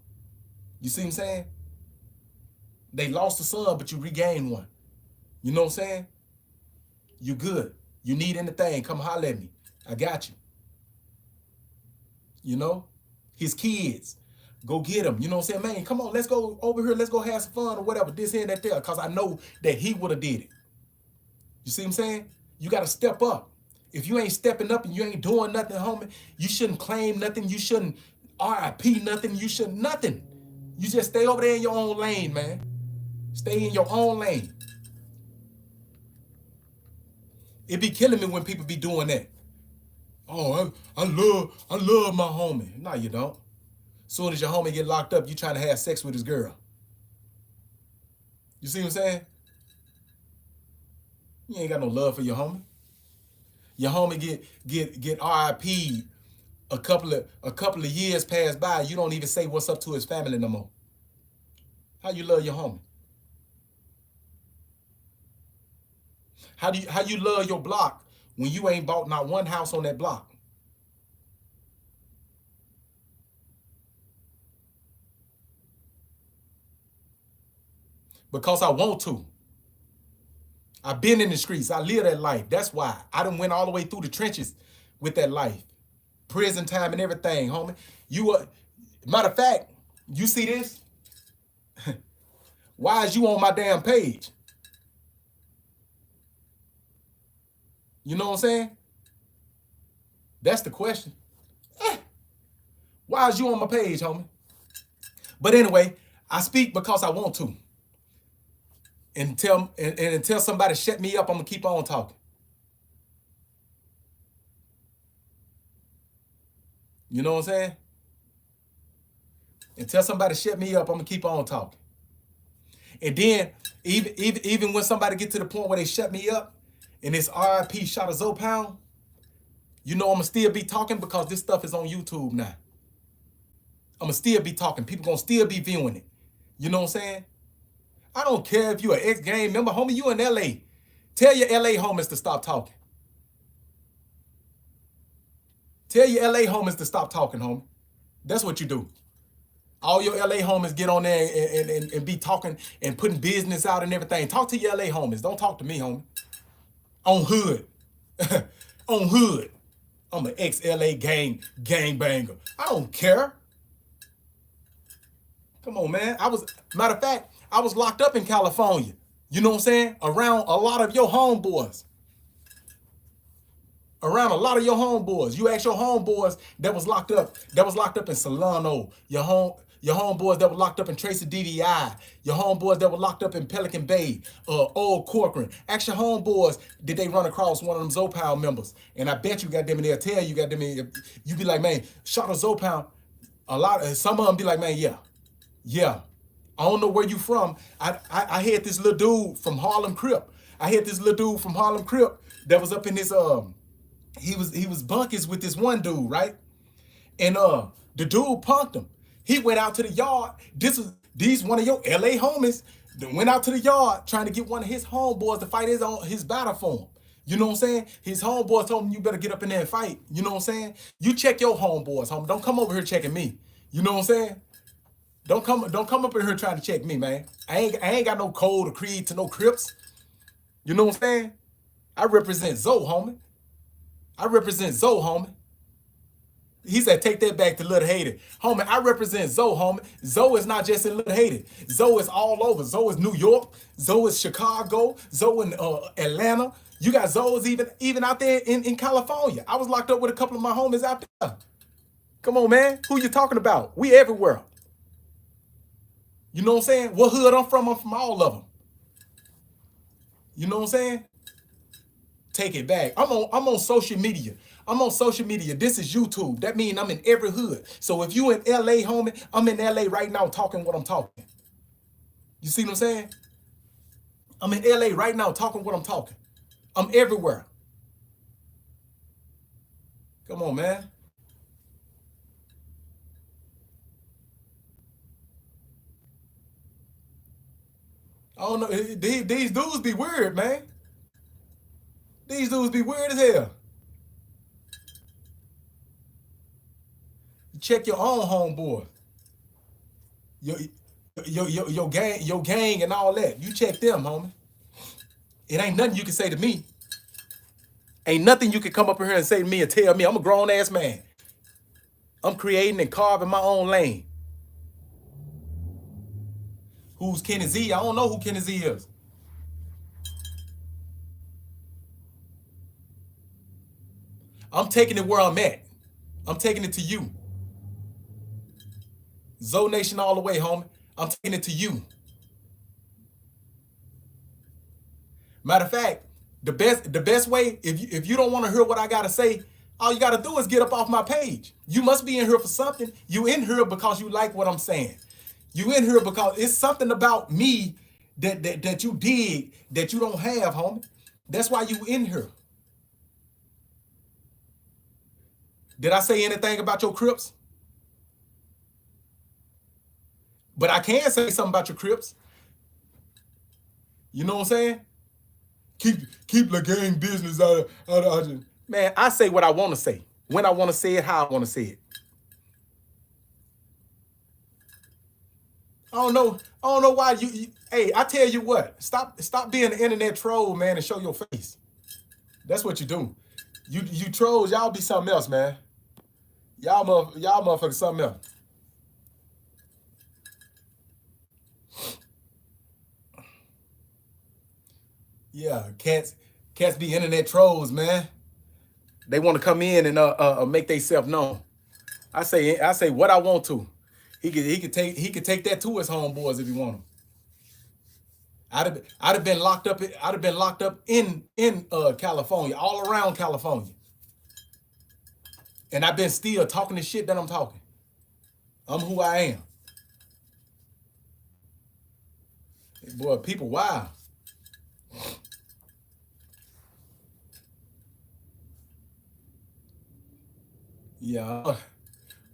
You see what I'm saying? They lost a son, but you regained one. You know what I'm saying? You good. You need anything, come holler at me. I got you. You know? His kids, go get him. You know what I'm saying? Man, come on, let's go over here. Let's go have some fun or whatever. This here and that there. Because I know that he would have did it. You see what I'm saying? You got to step up. If you ain't stepping up and you ain't doing nothing, homie, you shouldn't claim nothing. You shouldn't RIP nothing. You shouldn't nothing. You just stay over there in your own lane, man. Stay in your own lane. It be killing me when people be doing that. Oh, I love my homie. No, you don't. Soon as your homie get locked up, you trying to have sex with his girl. You see what I'm saying? You ain't got no love for your homie. Your homie get RIP'd a couple of years pass by. You don't even say what's up to his family no more. How you love your homie? How you love your block when you ain't bought not one house on that block? Because I want to. I've been in the streets. I live that life. That's why. I done went all the way through the trenches with that life. Prison time and everything, homie. Matter of fact, you see this? Why is you on my damn page? You know what I'm saying? That's the question. Why is you on my page, homie? But anyway, I speak because I want to. Until somebody shut me up, I'm going to keep on talking. You know what I'm saying? Until somebody shut me up, I'm going to keep on talking. And then, even when somebody get to the point where they shut me up, and it's RIP shot of Z.O.E, you know I'm going to still be talking because this stuff is on YouTube now. I'm going to still be talking. People going to still be viewing it. You know what I'm saying? I don't care if you an ex-gang member, homie, you in LA. Tell your LA homies to stop talking. Tell your LA homies to stop talking, homie. That's what you do. All your LA homies get on there and be talking and putting business out and everything. Talk to your LA homies. Don't talk to me, homie. On hood. On hood. I'm an ex-LA gang banger. I don't care. Come on, man. Matter of fact, I was locked up in California. You know what I'm saying? Around a lot of your homeboys. Around a lot of your homeboys. You ask your homeboys that was locked up in Solano. Your homeboys that were locked up in Tracy DDI. Your homeboys that were locked up in Pelican Bay, Old Corcoran. Ask your homeboys, did they run across one of them Z.O.E members? And I bet you got them in there. Tell you got them in. You be like, man, shot a Z.O.E. Some of them be like, man, yeah. I don't know where you from. I had this little dude from Harlem Crip. That was up in this he was bunkies with this one dude, right? And the dude punked him. He went out to the yard. These one of your LA homies that went out to the yard trying to get one of his homeboys to fight his battle for him. You know what I'm saying? His homeboys told him, you better get up in there and fight. You know what I'm saying? You check your homeboys, homie. Don't come over here checking me. You know what I'm saying? Don't come up in here trying to check me, man. I ain't got no code or creed to no Crips. You know what I'm saying? I represent Z.O.E, homie. He said, take that back to Little Haiti. Homie, I represent Z.O.E, homie. Z.O.E is not just in Little Haiti. Z.O.E is all over. Z.O.E is New York. Z.O.E is Chicago. Z.O.E in Atlanta. You got Z.O.Es even out there in California. I was locked up with a couple of my homies out there. Come on, man. Who you talking about? We everywhere. You know what I'm saying? What hood I'm from all of them. You know what I'm saying? Take it back. I'm on social media. This is YouTube. That means I'm in every hood. So if you in LA, homie, I'm in LA right now talking what I'm talking. You see what I'm saying? I'm in LA right now talking what I'm talking. I'm everywhere. Come on, man. I don't know. These dudes be weird, man. These dudes be weird as hell. Check your own homeboy. Your gang and all that. You check them, homie. It ain't nothing you can say to me. Ain't nothing you can come up here and say to me and tell me. I'm a grown ass man. I'm creating and carving my own lane. Who's Kenny Z? I don't know who Kenny Z is. I'm taking it where I'm at. I'm taking it to you. Z.O.E Nation all the way, homie. I'm taking it to you. Matter of fact, the best way, if you don't want to hear what I gotta say, all you gotta do is get up off my page. You must be in here for something. You in here because you like what I'm saying. You in here because it's something about me that you dig that you don't have, homie. That's why you in here. Did I say anything about your Crips? But I can say something about your Crips. You know what I'm saying? Keep the gang business out of. Man, I say what I want to say. When I want to say it, how I want to say it. I don't know why you hey, I tell you what. Stop being an internet troll, man, and show your face. That's what you do. You trolls, y'all be something else, man. Y'all motherfuckers something else. Yeah, cats be internet trolls, man. They want to come in and make themselves known. I say what I want to. He could take that to his homeboys if he want them. I'd have been locked up. I'd have been locked up in California, all around California. And I've been still talking the shit that I'm talking. I'm who I am. Boy, people wild. Yeah.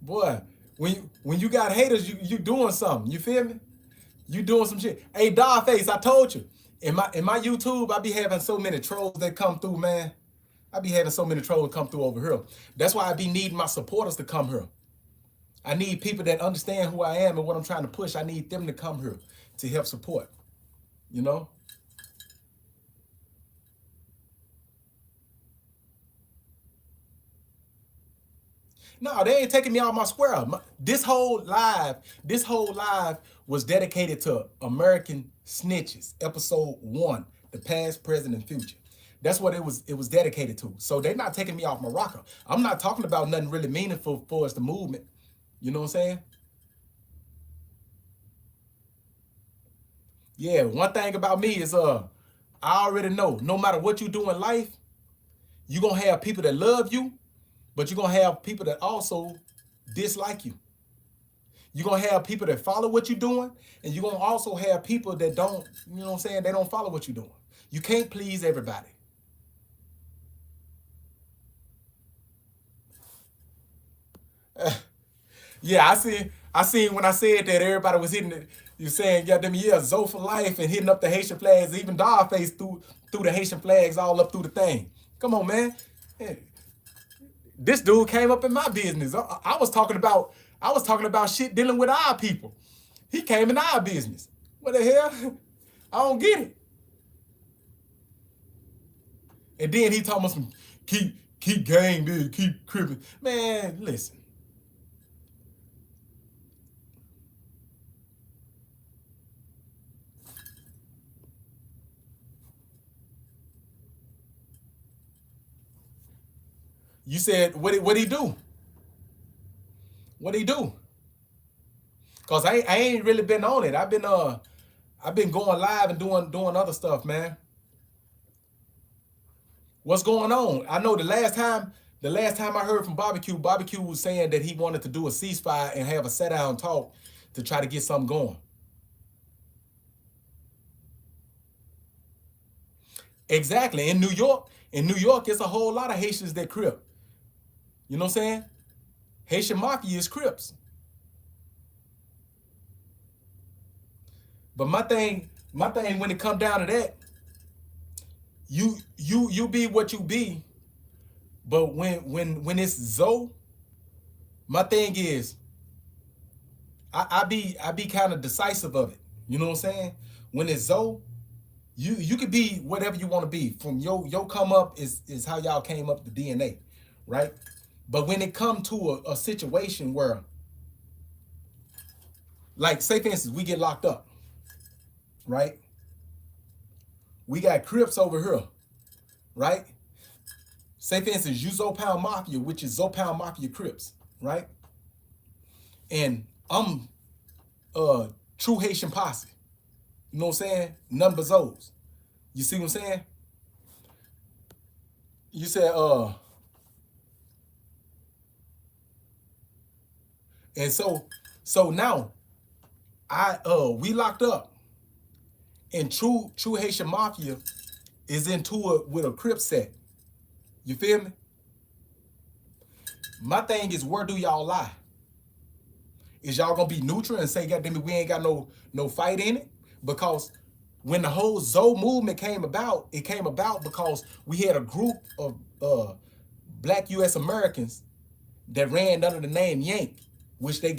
Boy, when you got haters, you doing something. You feel me? You doing some shit. Hey, Dogface, I told you. In my YouTube, I be having so many trolls that come through, man. I be having so many trolls come through over here. That's why I be needing my supporters to come here. I need people that understand who I am and what I'm trying to push. I need them to come here to help support, you know? No, they ain't taking me out my square. This whole live was dedicated to American Snitches, episode 1, the past, present, and future. That's what it was dedicated to. So they're not taking me off my rocker. I'm not talking about nothing really meaningful for us, the movement. You know what I'm saying? Yeah, one thing about me is I already know no matter what you do in life, you're gonna have people that love you, but you're gonna have people that also dislike you. You're gonna have people that follow what you're doing, and you're gonna also have people that don't, you know what I'm saying, they don't follow what you're doing. You can't please everybody. Yeah, I seen when I said that everybody was hitting it, you saying, yeah, them yeah, Z.O.E for life and hitting up the Haitian flags, even Dogface through the Haitian flags all up through the thing. Come on, man. Yeah. This dude came up in my business. I was talking about shit dealing with our people. He came in our business. What the hell? I don't get it. And then he told us some keep gang this, keep cripping. Man, listen. You said what he do? What he do? Cause I ain't really been on it. I've been going live and doing other stuff, man. What's going on? I know the last time I heard from Barbecue was saying that he wanted to do a ceasefire and have a sit down talk to try to get something going. Exactly. In New York, it's a whole lot of Haitians that crip. You know what I'm saying? Haitian mafia is Crips. But my thing when it come down to that, you be what you be. But when it's Z.O.E, my thing is I be kind of decisive of it. You know what I'm saying? When it's Z.O.E, you could be whatever you want to be. From your come up is how y'all came up the DNA, right? But when it come to a situation where, like, say for instance, we get locked up, right? We got Crips over here, right? Say for instance, you Z.O.E Pound Mafia, which is Z.O.E Pound Mafia Crips, right? And I'm True Haitian Posse. You know what I'm saying? None but Zoes. You see what I'm saying? You said and so now we locked up, and True Haitian Mafia is into it with a Crip set. You feel me? My thing is, where do y'all lie? Is y'all gonna be neutral and say, goddamn it, we ain't got no fight in it? Because when the whole Z.O.E movement came about, it came about because we had a group of black U.S. Americans that ran under the name Yank, which they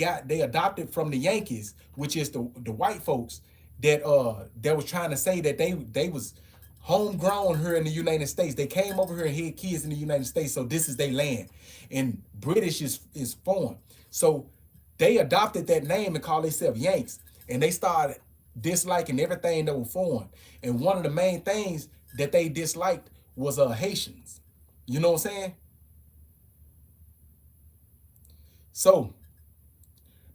adopted from the Yankees, which is the white folks that was trying to say that they was homegrown here in the United States. They came over here and had kids in the United States, so this is their land. And British is foreign. So they adopted that name and called themselves Yanks. And they started disliking everything that was foreign. And one of the main things that they disliked was Haitians. You know what I'm saying? So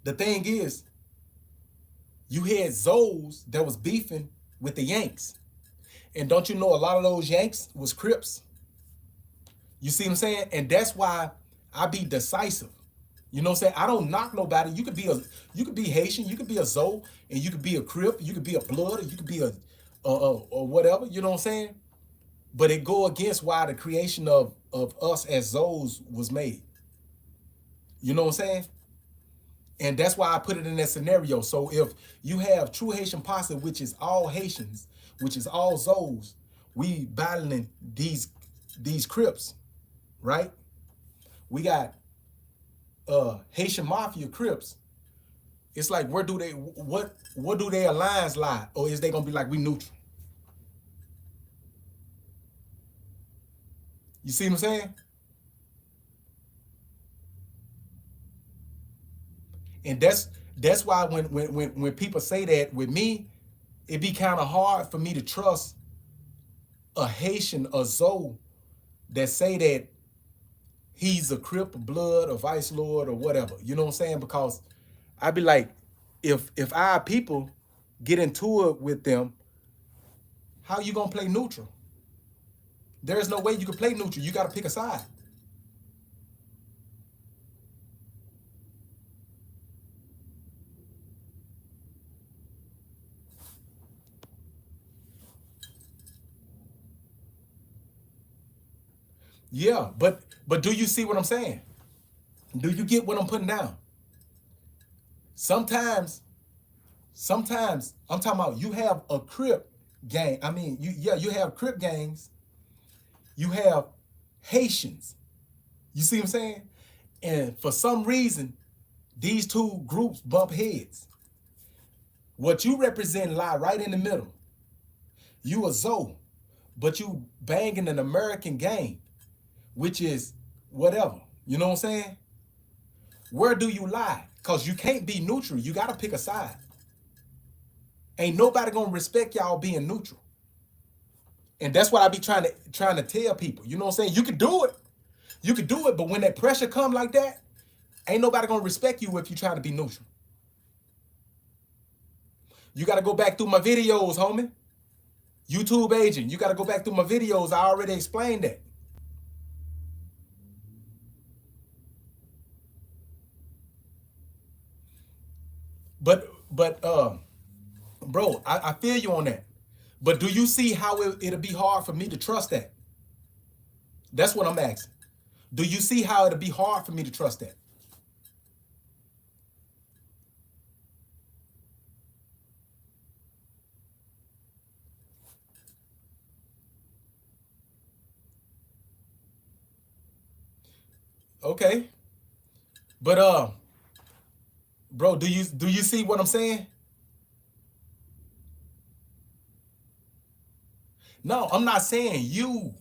the thing is, you had Zoes that was beefing with the Yanks. And don't you know a lot of those Yanks was Crips? You see what I'm saying? And that's why I be decisive. You know what I'm saying? I don't knock nobody. You could be Haitian, you could be a Z.O.E, and you could be a Crip, you could be a Blood, or you could be a whatever, you know what I'm saying? But it go against why the creation of us as Z.O.Es was made. You know what I'm saying? And that's why I put it in that scenario. So if you have True Haitian Posse, which is all Haitians, which is all Zoes, we battling these Crips, right? We got Haitian Mafia Crips. It's like, what do their lines lie? Or is they gonna be like, we neutral? You see what I'm saying? And that's why when people say that with me, it be kind of hard for me to trust a Haitian, a Zoe, that say that he's a Crip, Blood, or Vice Lord, or whatever. You know what I'm saying? Because I'd be like, if our people get into it with them, how you gonna play neutral? There's no way you can play neutral. You gotta pick a side. Yeah, but do you see what I'm saying? Do you get what I'm putting down? Sometimes I'm talking about, you have a Crip gang. I mean, you have Crip gangs. You have Haitians. You see what I'm saying? And for some reason, these two groups bump heads. What you represent lie right in the middle. You a Zoe, but you banging an American gang, which is whatever. You know what I'm saying? Where do you lie? Because you can't be neutral. You got to pick a side. Ain't nobody going to respect y'all being neutral. And that's what I be trying to tell people. You know what I'm saying? You can do it. You can do it, but when that pressure come like that, ain't nobody going to respect you if you try to be neutral. You got to go back through my videos, homie. YouTube agent, you got to go back through my videos. I already explained that. But bro, I feel you on that. But do you see how it'll be hard for me to trust that? That's what I'm asking. Do you see how it'll be hard for me to trust that? Okay. But bro, do you see what I'm saying? No, I'm not saying you.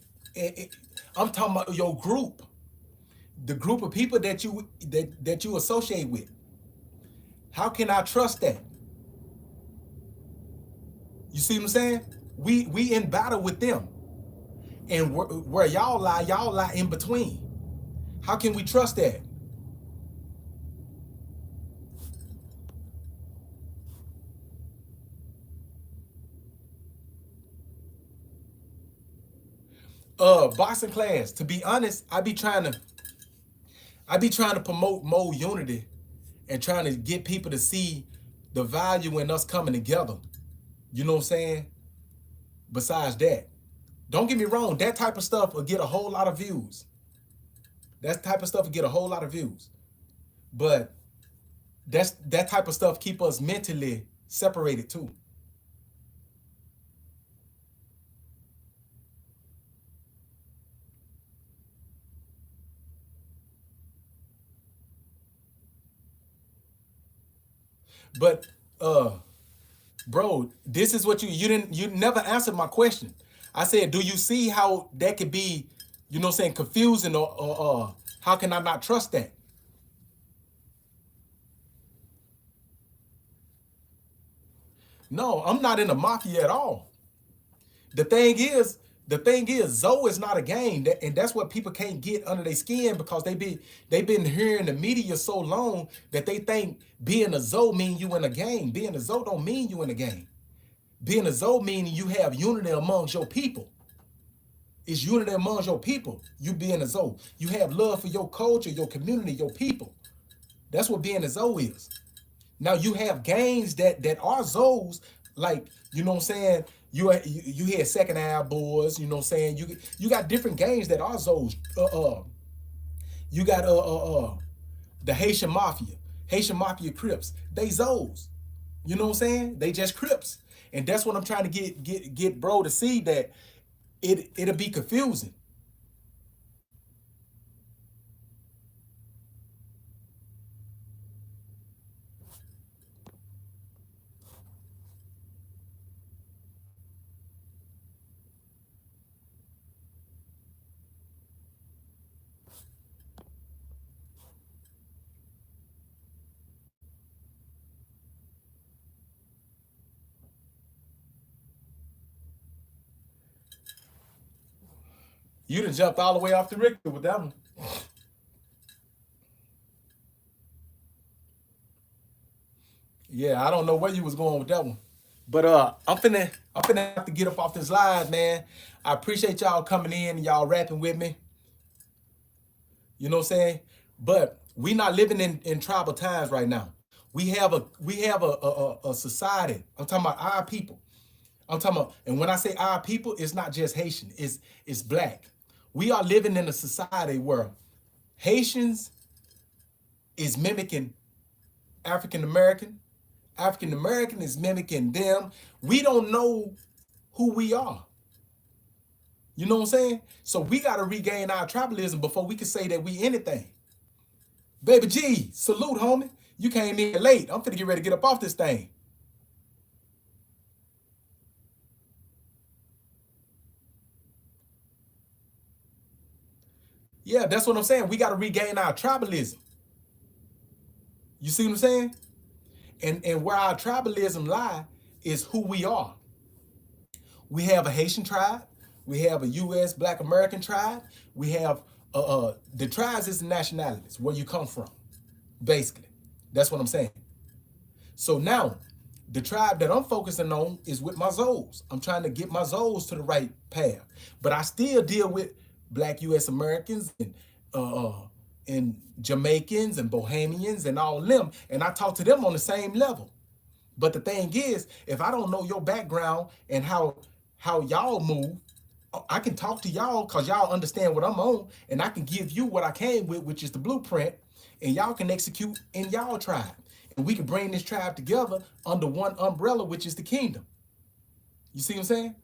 I'm talking about your group. The group of people that you associate with. How can I trust that? You see what I'm saying? We in battle with them. And where y'all lie in between. How can we trust that? Boxing class. To be honest, I be trying to promote more unity and trying to get people to see the value in us coming together. You know what I'm saying? Besides that, don't get me wrong, that type of stuff will get a whole lot of views. That type of stuff will get a whole lot of views. But that type of stuff keep us mentally separated too. But bro, this is what you never answered my question. I said, do you see how that could be, you know what I'm saying, confusing, or how can I not trust that? No, I'm not in the mafia at all. The thing is, Z.O.E is not a game, and that's what people can't get under their skin, because they've been hearing the media so long that they think being a Z.O.E mean you in a game. Being a Z.O.E don't mean you in a game. Being a Z.O.E meaning you have unity amongst your people. It's unity amongst your people. You being a Z.O.E, you have love for your culture, your community, your people. That's what being a Z.O.E is. Now you have gangs that are Z.O.Es, like, you know what I'm saying, you had Second Eye Boys, you know what I'm saying, you got different gangs that are Z.O.Es. You got the Haitian Mafia Crips. They Z.O.Es. You know what I'm saying? They just Crips. And that's what I'm trying to get bro to see, that it'll be confusing. You done jumped all the way off the Richter with that one. Yeah, I don't know where you was going with that one. But I'm finna have to get up off this live, man. I appreciate y'all coming in and y'all rapping with me. You know what I'm saying? But we not living in tribal times right now. We have a society. I'm talking about our people. I'm talking about, and when I say our people, it's not just Haitian, it's black. We are living in a society where Haitians is mimicking African American. African American is mimicking them. We don't know who we are. You know what I'm saying? So we got to regain our tribalism before we can say that we anything. Baby G, salute, homie. You came in late. I'm finna get ready to get up off this thing. Yeah, that's what I'm saying. We got to regain our tribalism. You see what I'm saying? And where our tribalism lie is who we are. We have a Haitian tribe. We have a U.S. Black American tribe. We have the tribes is the nationalities, where you come from, basically. That's what I'm saying. So now, the tribe that I'm focusing on is with my Zoes. I'm trying to get my Zoes to the right path. But I still deal with Black U.S. Americans and Jamaicans and Bohemians and all of them. And I talk to them on the same level. But the thing is, if I don't know your background and how y'all move, I can talk to y'all because y'all understand what I'm on, and I can give you what I came with, which is the blueprint, and y'all can execute in y'all tribe. And we can bring this tribe together under one umbrella, which is the kingdom. You see what I'm saying?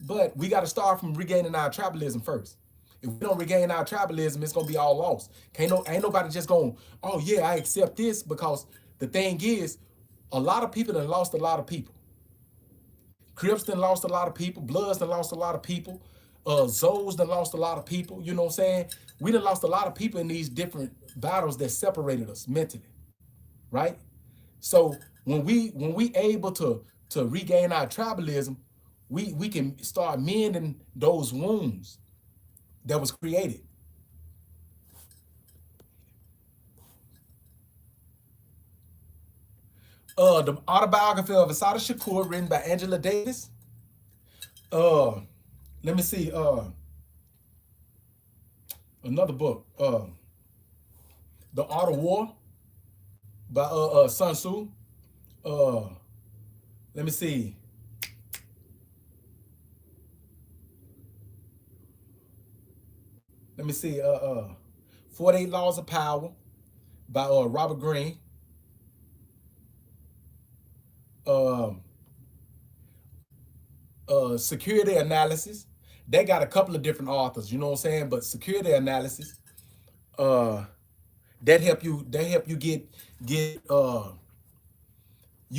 But we got to start from regaining our tribalism first. If we don't regain our tribalism, it's gonna be all lost. Ain't nobody just going, oh yeah, I accept this, because the thing is, a lot of people done lost a lot of people. Crips done lost a lot of people. Bloods done lost a lot of people. Zoes done lost a lot of people. You know what I'm saying? We done lost a lot of people in these different battles that separated us mentally, right? So when we able to regain our tribalism, we can start mending those wounds that was created. The autobiography of Asada Shakur, written by Angela Davis. Uh, Let me see. Another book. The Art of War by Sun Tzu. Uh, Let me see. Let me see. 48 Laws of Power by Robert Greene. Um, Security Analysis. They got a couple of different authors, you know what I'm saying? But Security Analysis, uh, that help you get you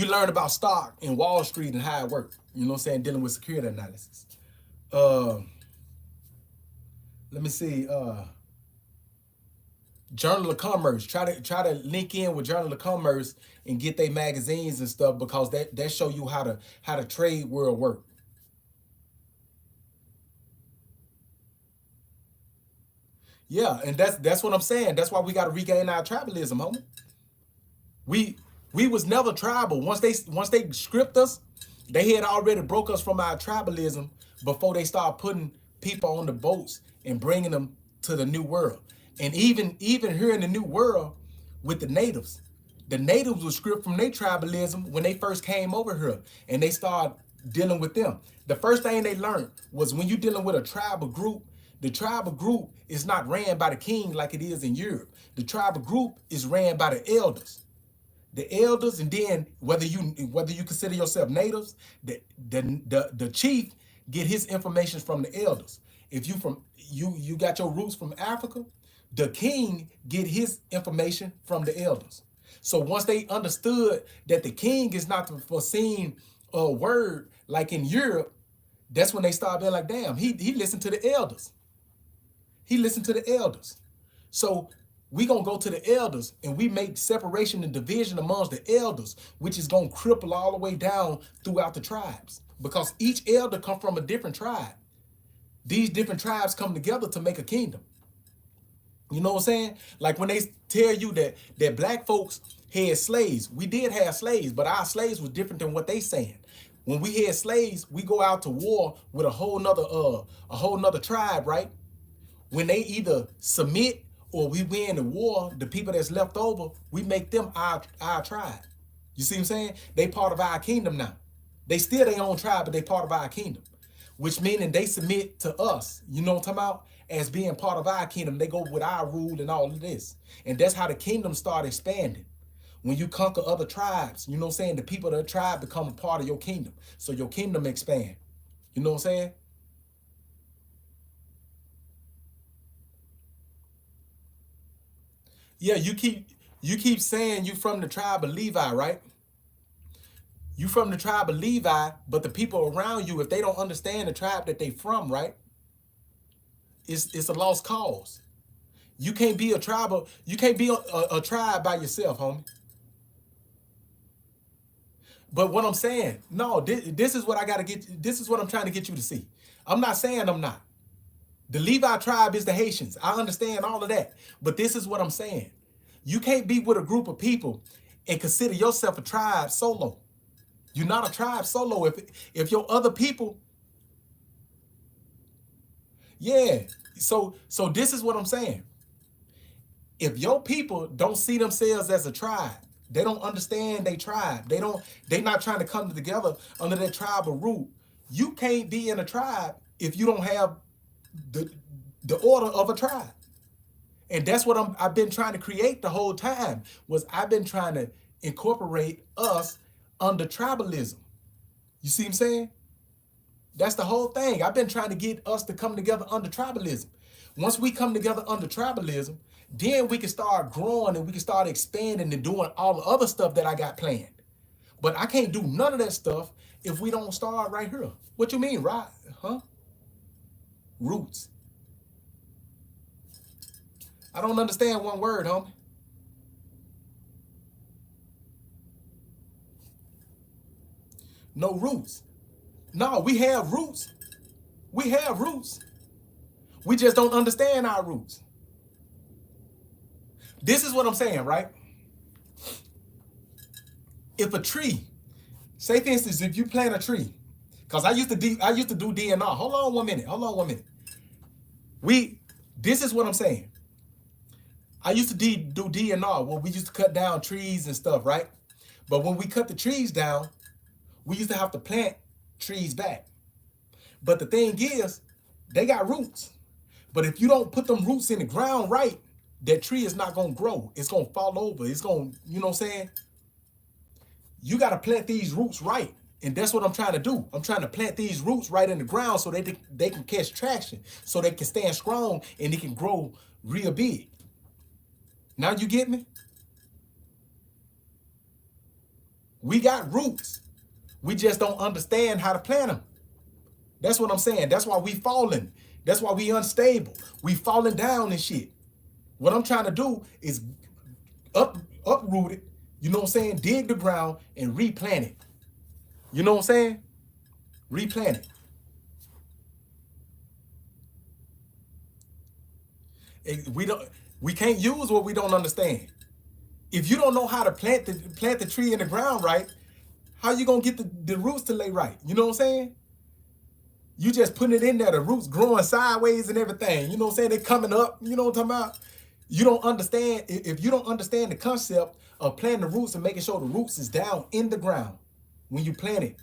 learn about stock in Wall Street and how it works. You know what I'm saying? Dealing with security analysis. Uh, Let me see. Journal of Commerce. Try to link in with Journal of Commerce and get their magazines and stuff, because that show you how the trade world work. Yeah, and that's what I'm saying. That's why we got to regain our tribalism, homie. We we was never tribal. Once they script us, they had already broke us from our tribalism before they start putting people on the boats and bringing them to the new world. And even here in the new world with the natives were script from their tribalism when they first came over here, and they started dealing with them. The first thing they learned was, when you're dealing with a tribal group, the tribal group is not ran by the king like it is in Europe. The tribal group is ran by the elders. The elders, and then whether you consider yourself natives, the chief get his information from the elders. If you got your roots from Africa, the king get his information from the elders. So once they understood that the king is not the foreseen word like in Europe, that's when they started being like, damn, he listened to the elders. He listened to the elders. So we gonna go to the elders and we make separation and division amongst the elders, which is gonna cripple all the way down throughout the tribes. Because each elder come from a different tribe. These different tribes come together to make a kingdom. You know what I'm saying? Like when they tell you that black folks had slaves, we did have slaves, but our slaves was different than what they saying. When we had slaves, we go out to war with a whole nother tribe, right? When they either submit or we win the war, the people that's left over, we make them our tribe. You see what I'm saying? They part of our kingdom now. They still their own tribe, but they part of our kingdom. Which meaning they submit to us, you know what I'm talking about? As being part of our kingdom. They go with our rule and all of this. And that's how the kingdom start expanding. When you conquer other tribes, you know what I'm saying? The people of the tribe become a part of your kingdom. So your kingdom expand. You know what I'm saying? Yeah, you keep saying you from the tribe of Levi, right? You from the tribe of Levi, but the people around you, if they don't understand the tribe that they from, right? It's a lost cause. You can't be a a tribe by yourself, homie. But what I'm saying, no, this is what I gotta get. This is what I'm trying to get you to see. I'm not saying I'm not. The Levi tribe is the Haitians. I understand all of that. But this is what I'm saying. You can't be with a group of people and consider yourself a tribe solo. You're not a tribe solo. If your other people, yeah. So this is what I'm saying. If your people don't see themselves as a tribe, they don't understand their tribe. They not trying to come together under that tribal root. You can't be in a tribe if you don't have the order of a tribe. And that's what I've been trying to create the whole time, was I've been trying to incorporate us under tribalism. You see what I'm saying? That's the whole thing. I've been trying to get us to come together under tribalism. Once we come together under tribalism, then we can start growing and we can start expanding and doing all the other stuff that I got planned. But I can't do none of that stuff if we don't start right here. What you mean, right? Huh? Roots. I don't understand one word, homie. No roots. No, we have roots. We have roots. We just don't understand our roots. This is what I'm saying, right? If a tree, say for instance, if you plant a tree, because I used to do DNR. Hold on one minute. This is what I'm saying. I used to do DNR where we used to cut down trees and stuff, right? But when we cut the trees down, we used to have to plant trees back. But the thing is, they got roots. But if you don't put them roots in the ground right, that tree is not going to grow. It's going to fall over. It's going to, you know what I'm saying? You got to plant these roots right. And that's what I'm trying to do. I'm trying to plant these roots right in the ground so they can catch traction, so they can stand strong and they can grow real big. Now you get me? We got roots. We just don't understand how to plant them. That's what I'm saying. That's why we falling. That's why we unstable. We falling down and shit. What I'm trying to do is uproot it, you know what I'm saying? Dig the ground and replant it. You know what I'm saying? Replant it. We can't use what we don't understand. If you don't know how to plant the tree in the ground right, how you gonna get the roots to lay right? You know what I'm saying? You just putting it in there, the roots growing sideways and everything. You know what I'm saying? They coming up, you know what I'm talking about? You don't understand, if you don't understand the concept of planting the roots and making sure the roots is down in the ground when you plant it,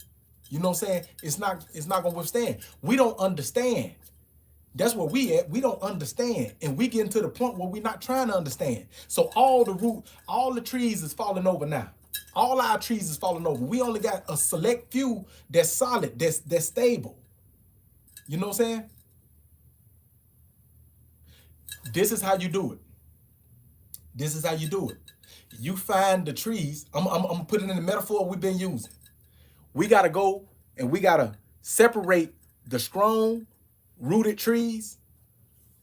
you know what I'm saying? It's not gonna withstand. We don't understand. That's where we at. We don't understand. And we getting to the point where we're not trying to understand. So all the trees is falling over now. All our trees is falling over. We only got a select few that's solid, that's stable. You know what I'm saying? This is how you do it. This is how you do it. You find the trees. I'm putting in the metaphor we've been using. We got to go and we got to separate the strong rooted trees.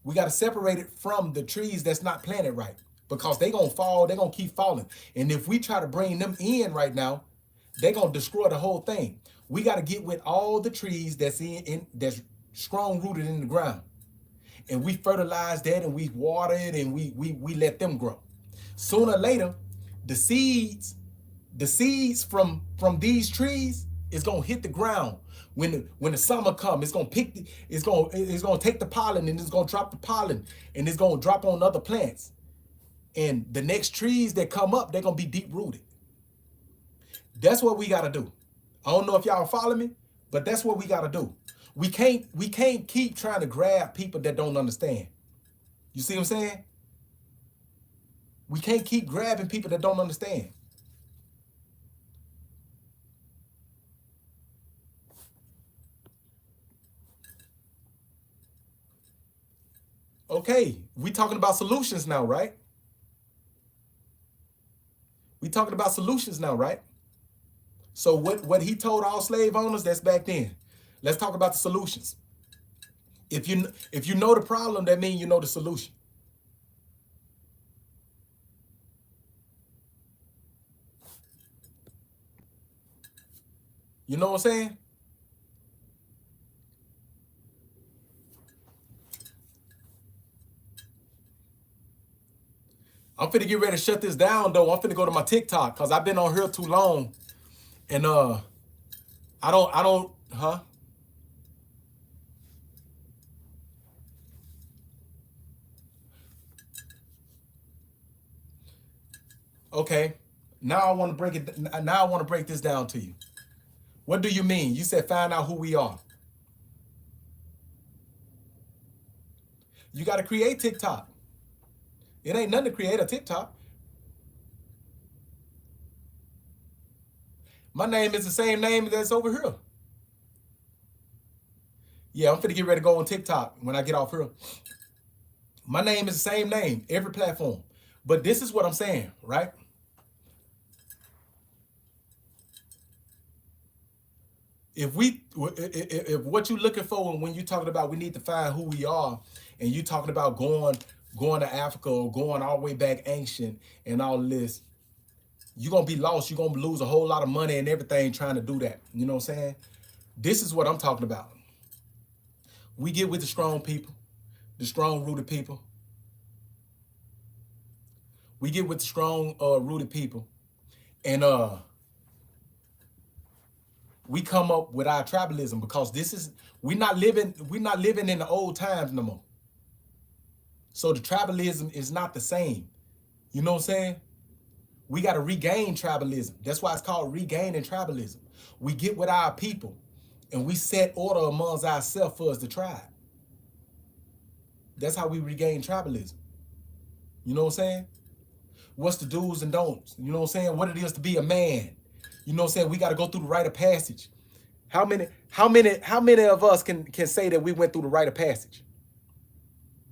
We got to separate it from the trees that's not planted right, because they going to fall. They're going to keep falling. And if we try to bring them in right now, they're going to destroy the whole thing. We got to get with all the trees that's that's strong rooted in the ground. And we fertilize that and we water it and we let them grow. Sooner or later, the seeds from these trees is gonna hit the ground. When the summer comes, it's gonna it's gonna take the pollen and it's gonna drop the pollen and it's gonna drop on other plants. And the next trees that come up, they're gonna be deep rooted. That's what we gotta do. I don't know if y'all follow me, but that's what we gotta do. We can't keep trying to grab people that don't understand. You see what I'm saying? We can't keep grabbing people that don't understand. Okay, we talking about solutions now, right? We talking about solutions now, right? So what he told all slave owners, that's back then. Let's talk about the solutions. If you know the problem, that means you know the solution. You know what I'm saying? I'm finna get ready to shut this down though. I'm finna go to my TikTok because I've been on here too long. And I don't, huh? Okay. Now I want to break this down to you. What do you mean? You said find out who we are. You got to create TikTok. It ain't nothing to create a TikTok. My name is the same name that's over here. Yeah, I'm finna get ready to go on TikTok when I get off here. My name is the same name, every platform. But this is what I'm saying, right? If what you're looking for when you're talking about we need to find who we are, and you talking about going to Africa or going all the way back ancient and all this, you're gonna be lost. You're gonna lose a whole lot of money and everything trying to do that. You know what I'm saying? This is what I'm talking about. We get with the strong people, the strong rooted people. We get with the strong rooted people, and we come up with our tribalism, because we're not living in the old times no more. So the tribalism is not the same. You know what I'm saying? We got to regain tribalism. That's why it's called regaining tribalism. We get with our people and we set order amongst ourselves for us the tribe. That's how we regain tribalism. You know what I'm saying? What's the do's and don'ts? You know what I'm saying? What it is to be a man. You know what I'm saying? We got to go through the rite of passage. How many of us can say that we went through the rite of passage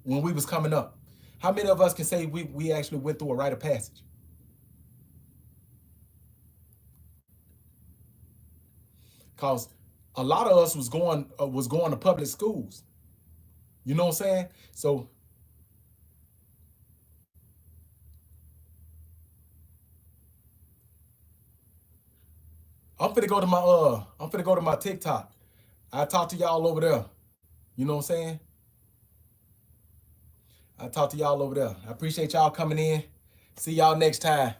when we was coming up? How many of us can say we actually went through a rite of passage? Because a lot of us was going to public schools. You know what I'm saying? So I'm finna go to my TikTok. I talk to y'all over there. You know what I'm saying? I talk to y'all over there. I appreciate y'all coming in. See y'all next time.